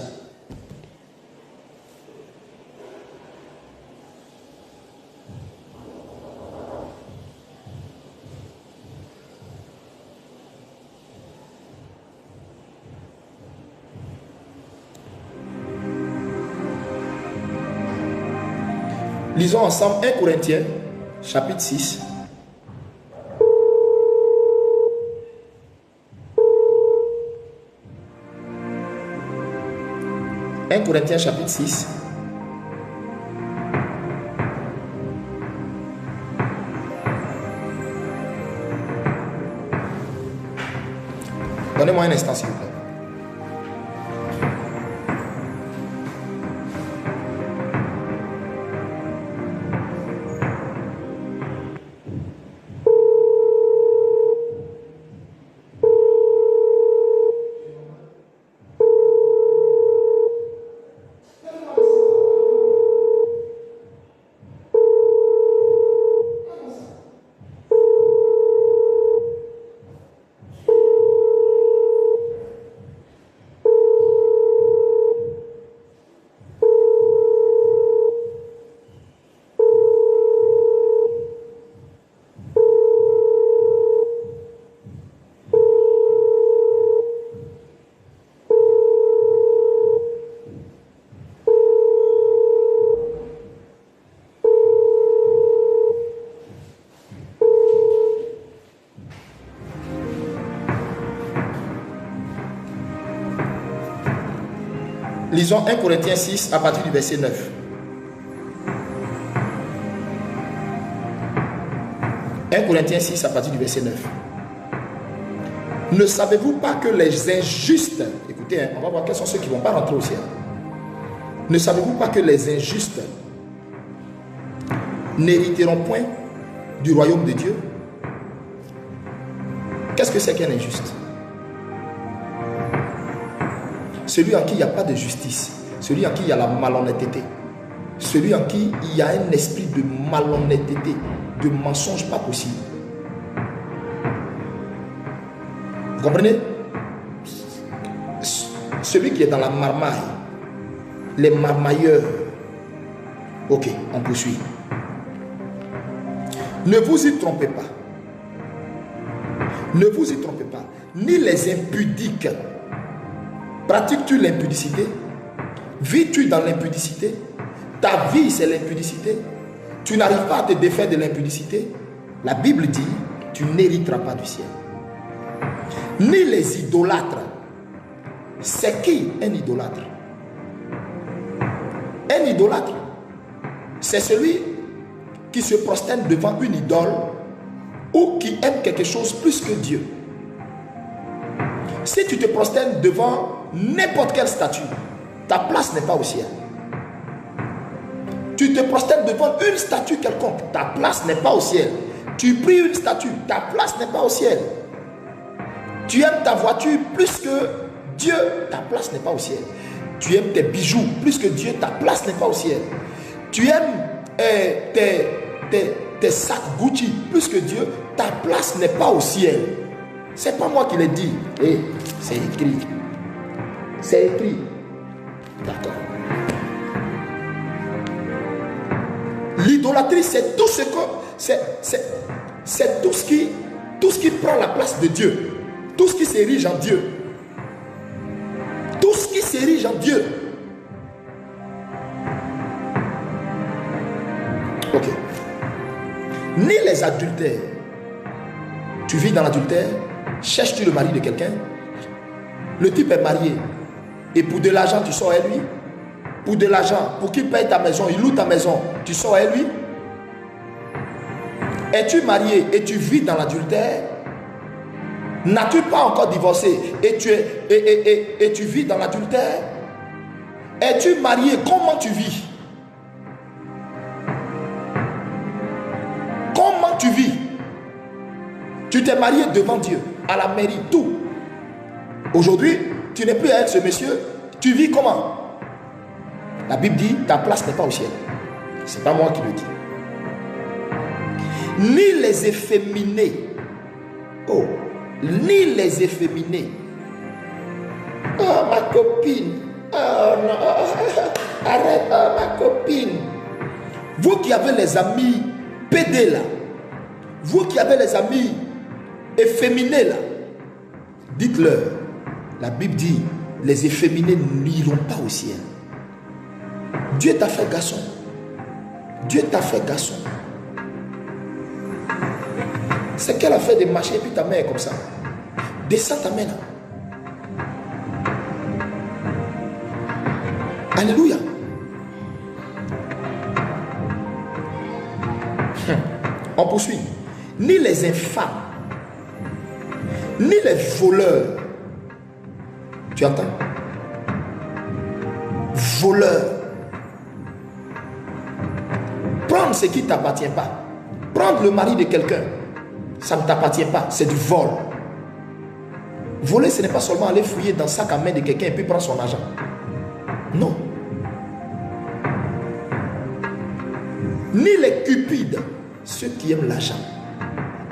Lisons ensemble 1 Corinthiens, chapitre 6. « 1 Corinthiens, chapitre 6. Donnez-moi un instant, s'il vous plaît. Lisons 1 Corinthiens 6 à partir du verset 9. « 1 Corinthiens 6 à partir du verset 9. Ne savez-vous pas que les injustes... » Écoutez, on va voir quels sont ceux qui ne vont pas rentrer au ciel. « Ne savez-vous pas que les injustes n'hériteront point du royaume de Dieu? » Qu'est-ce que c'est qu'un injuste? Celui en qui il n'y a pas de justice, celui en qui il y a la malhonnêteté, celui en qui il y a un esprit de malhonnêteté, de mensonge pas possible. Vous comprenez? Celui qui est dans la marmaille, les marmailleurs. Ok, on poursuit. Ne vous y trompez pas. Ne vous y trompez pas. Ni les impudiques. Pratiques-tu l'impudicité? Vis-tu dans l'impudicité? Ta vie, c'est l'impudicité. Tu n'arrives pas à te défaire de l'impudicité. La Bible dit, tu n'hériteras pas du ciel. Ni les idolâtres. C'est qui un idolâtre? Un idolâtre, c'est celui qui se prosterne devant une idole ou qui aime quelque chose plus que Dieu. Si tu te prosternes devant n'importe quelle statue, ta place n'est pas au ciel. Tu te prosternes devant une statue quelconque, ta place n'est pas au ciel. Tu pries une statue, ta place n'est pas au ciel. Tu aimes ta voiture plus que Dieu, ta place n'est pas au ciel. Tu aimes tes bijoux plus que Dieu, ta place n'est pas au ciel. Tu aimes tes sacs Gucci plus que Dieu, ta place n'est pas au ciel. C'est pas moi qui l'ai dit. C'est écrit. C'est écrit. D'accord. L'idolâtrie, c'est tout ce que... C'est tout ce qui prend la place de Dieu. Tout ce qui s'érige en Dieu. Tout ce qui s'érige en Dieu. Ok. Ni les adultères. Tu vis dans l'adultère. Cherches-tu le mari de quelqu'un? Le type est marié. Et pour de l'argent, tu sors à lui. Pour de l'argent, pour qu'il paye ta maison, il loue ta maison, tu sors à lui. Es-tu marié et tu vis dans l'adultère? N'as-tu pas encore divorcé et tu vis dans l'adultère? Es-tu marié? Comment tu vis? Comment tu Tu t'es marié devant Dieu, à la mairie, tout. Aujourd'hui, tu n'es plus avec ce monsieur. Tu vis comment? La Bible dit, ta place n'est pas au ciel. Ce n'est pas moi qui le dis. Ni les efféminés. Oh, ni les efféminés. Oh, ma copine. Oh non, arrête, oh, ma copine. Vous qui avez les amis pédés là, vous qui avez les amis efféminés là, dites-leur, la Bible dit, les efféminés n'iront pas au ciel. Dieu t'a fait garçon. Dieu t'a fait garçon. C'est qu'elle a fait de marcher et puis ta main est comme ça. Descends ta main là. Alléluia. On poursuit. Ni les infâmes, ni les voleurs. Tu entends? Voleurs. Prendre ce qui ne t'appartient pas. Prendre le mari de quelqu'un, ça ne t'appartient pas, c'est du vol. Voler, ce n'est pas seulement aller fouiller dans le sac à main de quelqu'un et puis prendre son argent. Non. Ni les cupides, ceux qui aiment l'argent.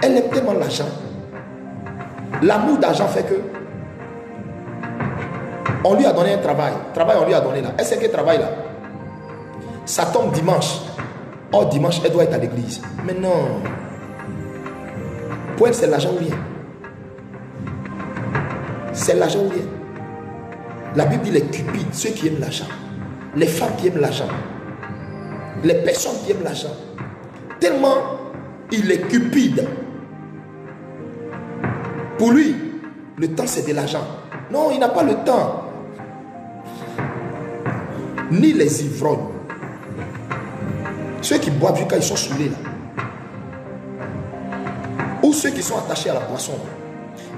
Elle aime tellement l'argent. L'amour d'argent fait que on lui a donné un travail. Travail, on lui a donné là. Elle sait quel travail là? Ça tombe dimanche. Oh, dimanche, elle doit être à l'église. Mais non. Pour elle, c'est l'argent ou rien. C'est l'argent ou rien. La Bible dit les cupides, ceux qui aiment l'argent. Les femmes qui aiment l'argent. Les personnes qui aiment l'argent. Tellement il est cupide. Pour lui, le temps c'est de l'argent. Non, il n'a pas le temps. Ni les ivrognes. Ceux qui boivent quand ils sont saoulés là. Ou ceux qui sont attachés à la boisson.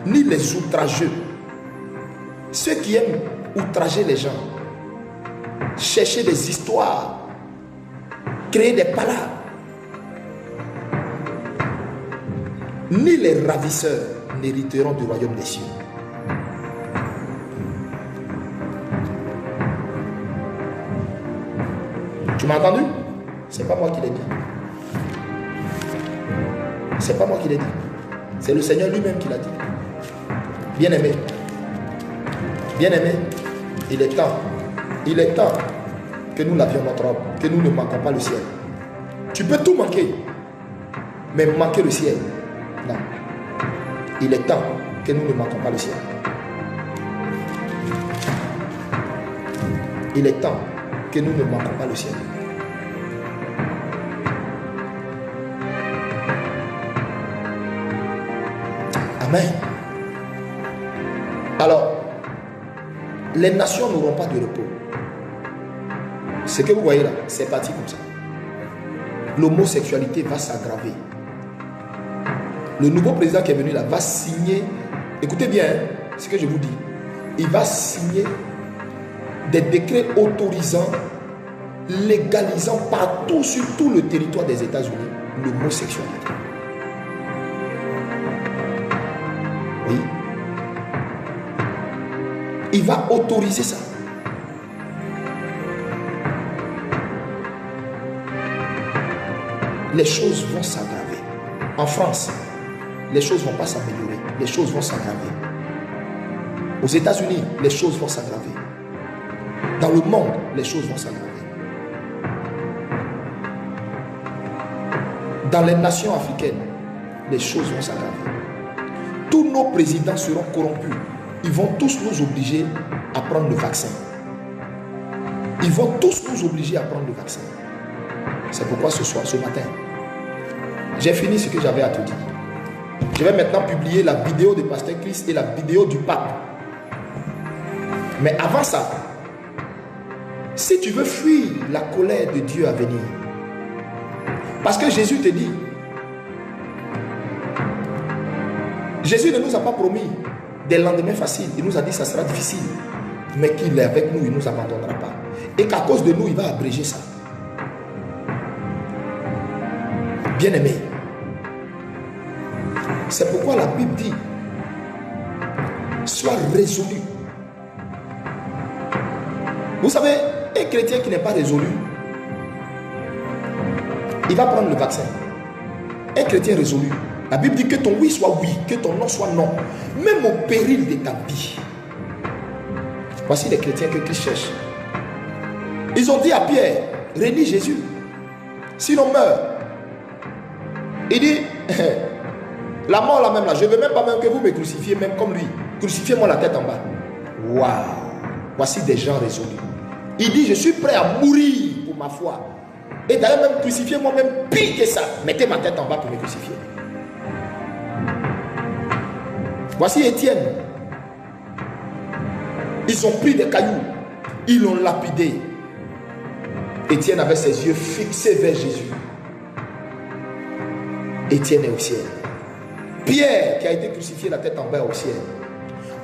Ni les outrageux. Ceux qui aiment outrager les gens. Chercher des histoires. Créer des palabres. Ni les ravisseurs n'hériteront du royaume des cieux. Tu m'as entendu? C'est pas moi qui l'ai dit. C'est pas moi qui l'ai dit. C'est le Seigneur lui-même qui l'a dit. Bien-aimé. Bien-aimé, il est temps que nous lavions notre robe, que nous ne manquons pas le ciel. Tu peux tout manquer, mais manquer le ciel, non. Il est temps que nous ne manquons pas le ciel. Il est temps que nous ne manquons pas le ciel. Amen. Alors, les nations n'auront pas de repos. Ce que vous voyez là, c'est parti comme ça. L'homosexualité va s'aggraver. Le nouveau président qui est venu là va signer, écoutez bien ce que je vous dis, il va signer des décrets autorisant, légalisant partout sur tout le territoire des États-Unis l'homosexualité. Oui. Il va autoriser ça. Les choses vont s'aggraver. En France, les choses ne vont pas s'améliorer. Les choses vont s'aggraver. Aux États-Unis, les choses vont s'aggraver. Dans le monde, les choses vont s'aggraver. Dans les nations africaines, les choses vont s'aggraver. Tous nos présidents seront corrompus. Ils vont tous nous obliger à prendre le vaccin. Ils vont tous nous obliger à prendre le vaccin. C'est pourquoi ce soir, ce matin, j'ai fini ce que j'avais à te dire. Je vais maintenant publier la vidéo de Pasteur Christ et la vidéo du pape. Mais avant ça, si tu veux fuir la colère de Dieu à venir, parce que Jésus te dit, Jésus ne nous a pas promis des lendemains faciles. Il nous a dit que ça sera difficile, mais qu'il est avec nous, il ne nous abandonnera pas. Et qu'à cause de nous, il va abréger ça. Bien-aimé, C'est pourquoi la Bible dit, sois résolu. Vous savez, un chrétien qui n'est pas résolu, il va prendre le vaccin. Un chrétien résolu, la Bible dit que ton oui soit oui, que ton non soit non, même au péril de ta vie. Voici les chrétiens que Christ cherche. Ils ont dit à Pierre, renie Jésus, sinon meurt. Il dit, la mort là même là, je ne veux même pas même que vous me crucifiez même comme lui. Crucifiez-moi la tête en bas. Waouh! Voici des gens résolus. Il dit, je suis prêt à mourir pour ma foi. Et d'ailleurs même crucifiez-moi même pire que ça. Mettez ma tête en bas pour me crucifier. Voici Étienne. Ils ont pris des cailloux. Ils l'ont lapidé. Étienne avait ses yeux fixés vers Jésus. Étienne est au ciel. Pierre qui a été crucifié la tête en bas au ciel.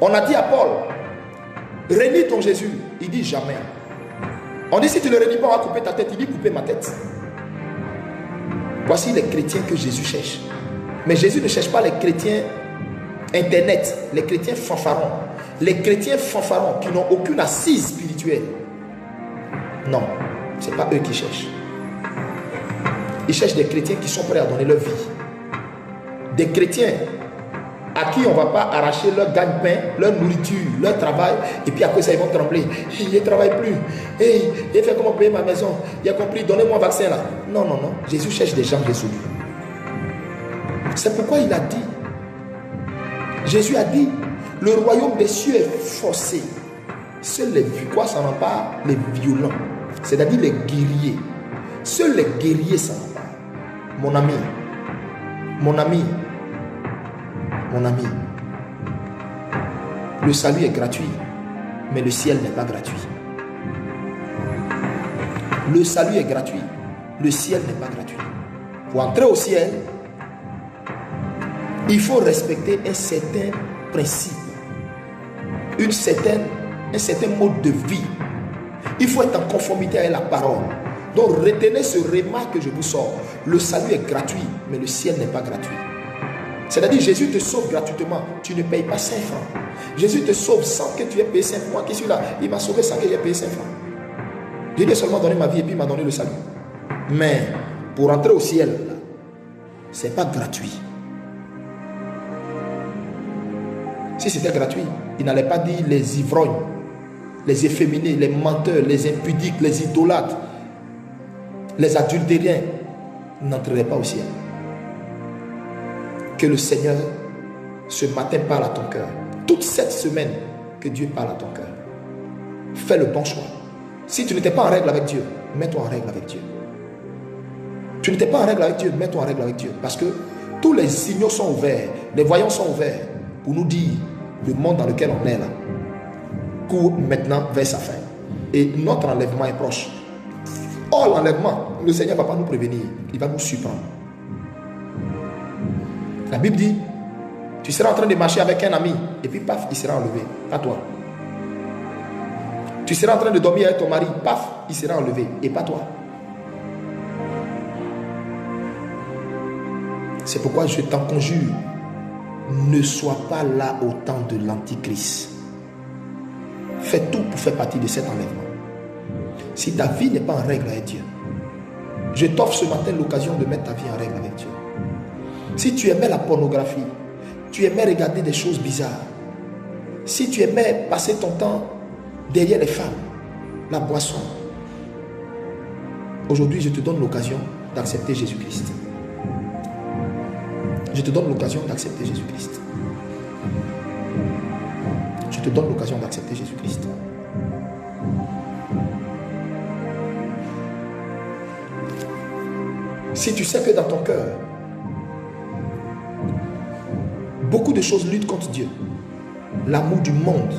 On a dit à Paul, renie ton Jésus. Il dit jamais. On dit si tu ne le réunis pas, on va couper ta tête. Il dit couper ma tête. Voici les chrétiens que Jésus cherche. Mais Jésus ne cherche pas les chrétiens internet, les chrétiens fanfarons. Les chrétiens fanfarons qui n'ont aucune assise spirituelle. Non, ce n'est pas eux qui cherchent. Ils cherchent des chrétiens qui sont prêts à donner leur vie. Des chrétiens à qui on ne va pas arracher leur gagne-pain, leur nourriture, leur travail, et puis après ça ils vont trembler. Il ne travaille plus. Hey, il fait comment payer ma maison? Il a compris, donnez-moi un vaccin là. Non, non, non. Jésus cherche des gens résolus. C'est pourquoi il a dit, Jésus a dit, le royaume des cieux est forcé. Seuls les quoi s'en emparent? Les violents, c'est-à-dire les guerriers. Seuls les guerriers s'en emparent. Mon ami, mon ami, mon ami, le salut est gratuit, mais le ciel n'est pas gratuit. Le salut est gratuit, le ciel n'est pas gratuit. Pour entrer au ciel, il faut respecter un certain principe, un certain mode de vie. Il faut être en conformité avec la parole. Donc retenez ce remarque que je vous sors. Le salut est gratuit, mais le ciel n'est pas gratuit. C'est-à-dire Jésus te sauve gratuitement. Tu ne payes pas 5 francs. Jésus te sauve sans que tu aies payé 5 francs. Moi qui suis là, il m'a sauvé sans que j'ai payé 5 francs. Je lui ai seulement donné ma vie et puis il m'a donné le salut. Mais pour entrer au ciel, ce n'est pas gratuit. Si c'était gratuit, il n'allait pas dire les ivrognes, les efféminés, les menteurs, les impudiques, les idolâtres, les adultériens n'entreraient pas au ciel. Que le Seigneur ce matin parle à ton cœur. Toute cette semaine, que Dieu parle à ton cœur. Fais le bon choix. Si tu n'étais pas en règle avec Dieu, mets-toi en règle avec Dieu. Tu n'étais pas en règle avec Dieu, mets-toi en règle avec Dieu. Parce que tous les signaux sont ouverts, les voyants sont ouverts pour nous dire le monde dans lequel on est là court maintenant vers sa fin. Et notre enlèvement est proche. Or, l'enlèvement, le Seigneur ne va pas nous prévenir, il va nous surprendre. La Bible dit, tu seras en train de marcher avec un ami, et puis paf, il sera enlevé, pas toi. Tu seras en train de dormir avec ton mari, paf, il sera enlevé, et pas toi. C'est pourquoi je t'en conjure, ne sois pas là au temps de l'Antichrist. Fais tout pour faire partie de cet enlèvement. Si ta vie n'est pas en règle avec Dieu, je t'offre ce matin l'occasion de mettre ta vie en règle avec Dieu. Si tu aimais la pornographie, tu aimais regarder des choses bizarres, si tu aimais passer ton temps derrière les femmes, la boisson, aujourd'hui je te donne l'occasion d'accepter Jésus-Christ. Je te donne l'occasion d'accepter Jésus-Christ. Je te donne l'occasion d'accepter Jésus-Christ. Si tu sais que dans ton cœur, beaucoup de choses luttent contre Dieu, l'amour du monde,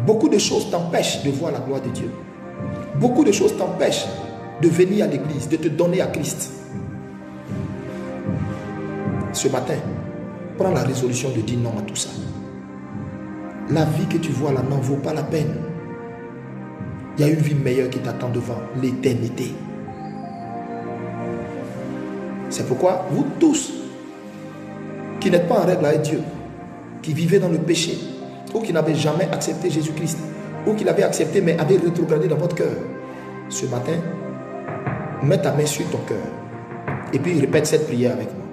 beaucoup de choses t'empêchent de voir la gloire de Dieu. Beaucoup de choses t'empêchent de venir à l'église, de te donner à Christ. Ce matin, prends la résolution de dire non à tout ça. La vie que tu vois là n'en vaut pas la peine. Il y a une vie meilleure qui t'attend devant, l'éternité. C'est pourquoi vous tous, qui n'êtes pas en règle avec Dieu, qui vivez dans le péché, ou qui n'avez jamais accepté Jésus-Christ, ou qui l'avez accepté mais avez rétrogradé dans votre cœur, ce matin, mets ta main sur ton cœur et puis répète cette prière avec moi.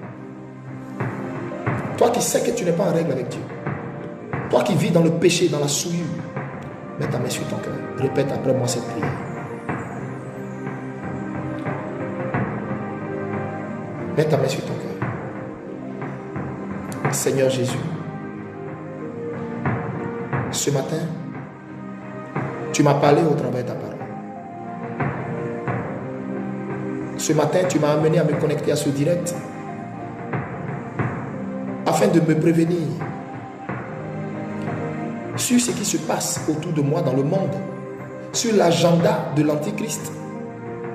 Toi qui sais que tu n'es pas en règle avec Dieu, toi qui vis dans le péché, dans la souillure, mets ta main sur ton cœur. Répète après moi cette prière. Mets ta main sur ton cœur. Seigneur Jésus, ce matin, tu m'as parlé au travers de ta parole. Ce matin, tu m'as amené à me connecter à ce direct afin de me prévenir sur ce qui se passe autour de moi dans le monde, sur l'agenda de l'Antichrist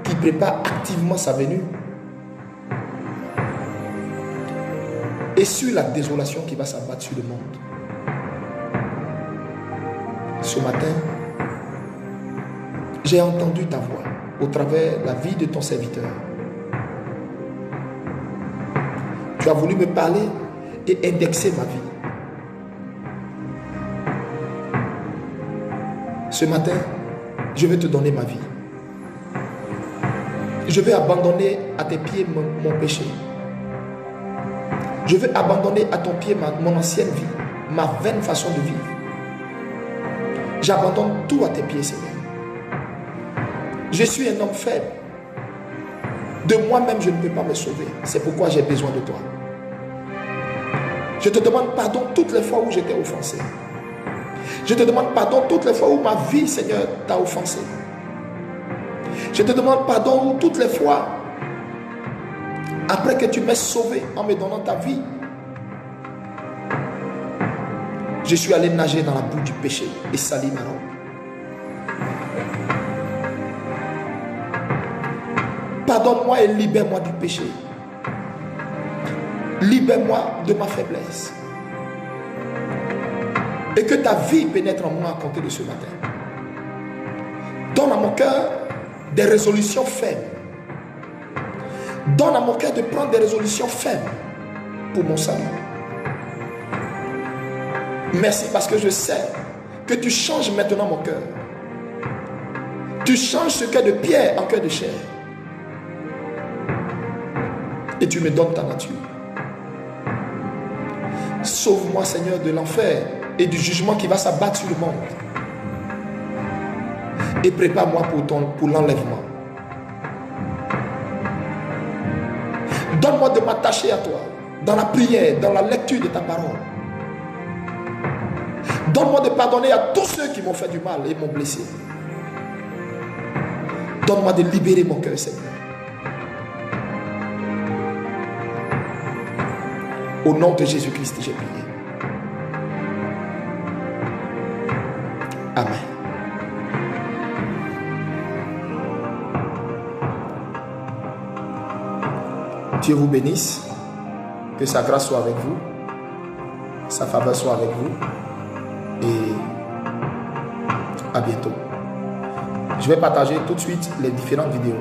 qui prépare activement sa venue et sur la désolation qui va s'abattre sur le monde. Ce matin, j'ai entendu ta voix au travers de la vie de ton serviteur. Tu as voulu me parler et indexer ma vie. Ce matin, je vais te donner ma vie. Je vais abandonner à tes pieds mon péché. Je vais abandonner à ton pied mon ancienne vie, ma vaine façon de vivre. J'abandonne tout à tes pieds, Seigneur. Je suis un homme faible. De moi-même, je ne peux pas me sauver. C'est pourquoi j'ai besoin de toi. Je te demande pardon toutes les fois où j'étais offensé. Je te demande pardon toutes les fois où ma vie, Seigneur, t'a offensé. Je te demande pardon toutes les fois, après que tu m'aies sauvé en me donnant ta vie, je suis allé nager dans la boue du péché et salir ma robe. Pardonne-moi et libère-moi du péché. Libère-moi de ma faiblesse. Et que ta vie pénètre en moi à compter de ce matin. Donne à mon cœur des résolutions fermes. Donne à mon cœur de prendre des résolutions fermes pour mon salut. Merci parce que je sais que tu changes maintenant mon cœur. Tu changes ce cœur de pierre en cœur de chair. Et tu me donnes ta nature. Sauve-moi, Seigneur, de l'enfer et du jugement qui va s'abattre sur le monde. Et prépare-moi pour l'enlèvement. Donne-moi de m'attacher à toi, dans la prière, dans la lecture de ta parole. Donne-moi de pardonner à tous ceux qui m'ont fait du mal et m'ont blessé. Donne-moi de libérer mon cœur, Seigneur. Au nom de Jésus-Christ, j'ai prié. Amen. Dieu vous bénisse. Que sa grâce soit avec vous. Sa faveur soit avec vous. Et à bientôt. Je vais partager tout de suite les différentes vidéos.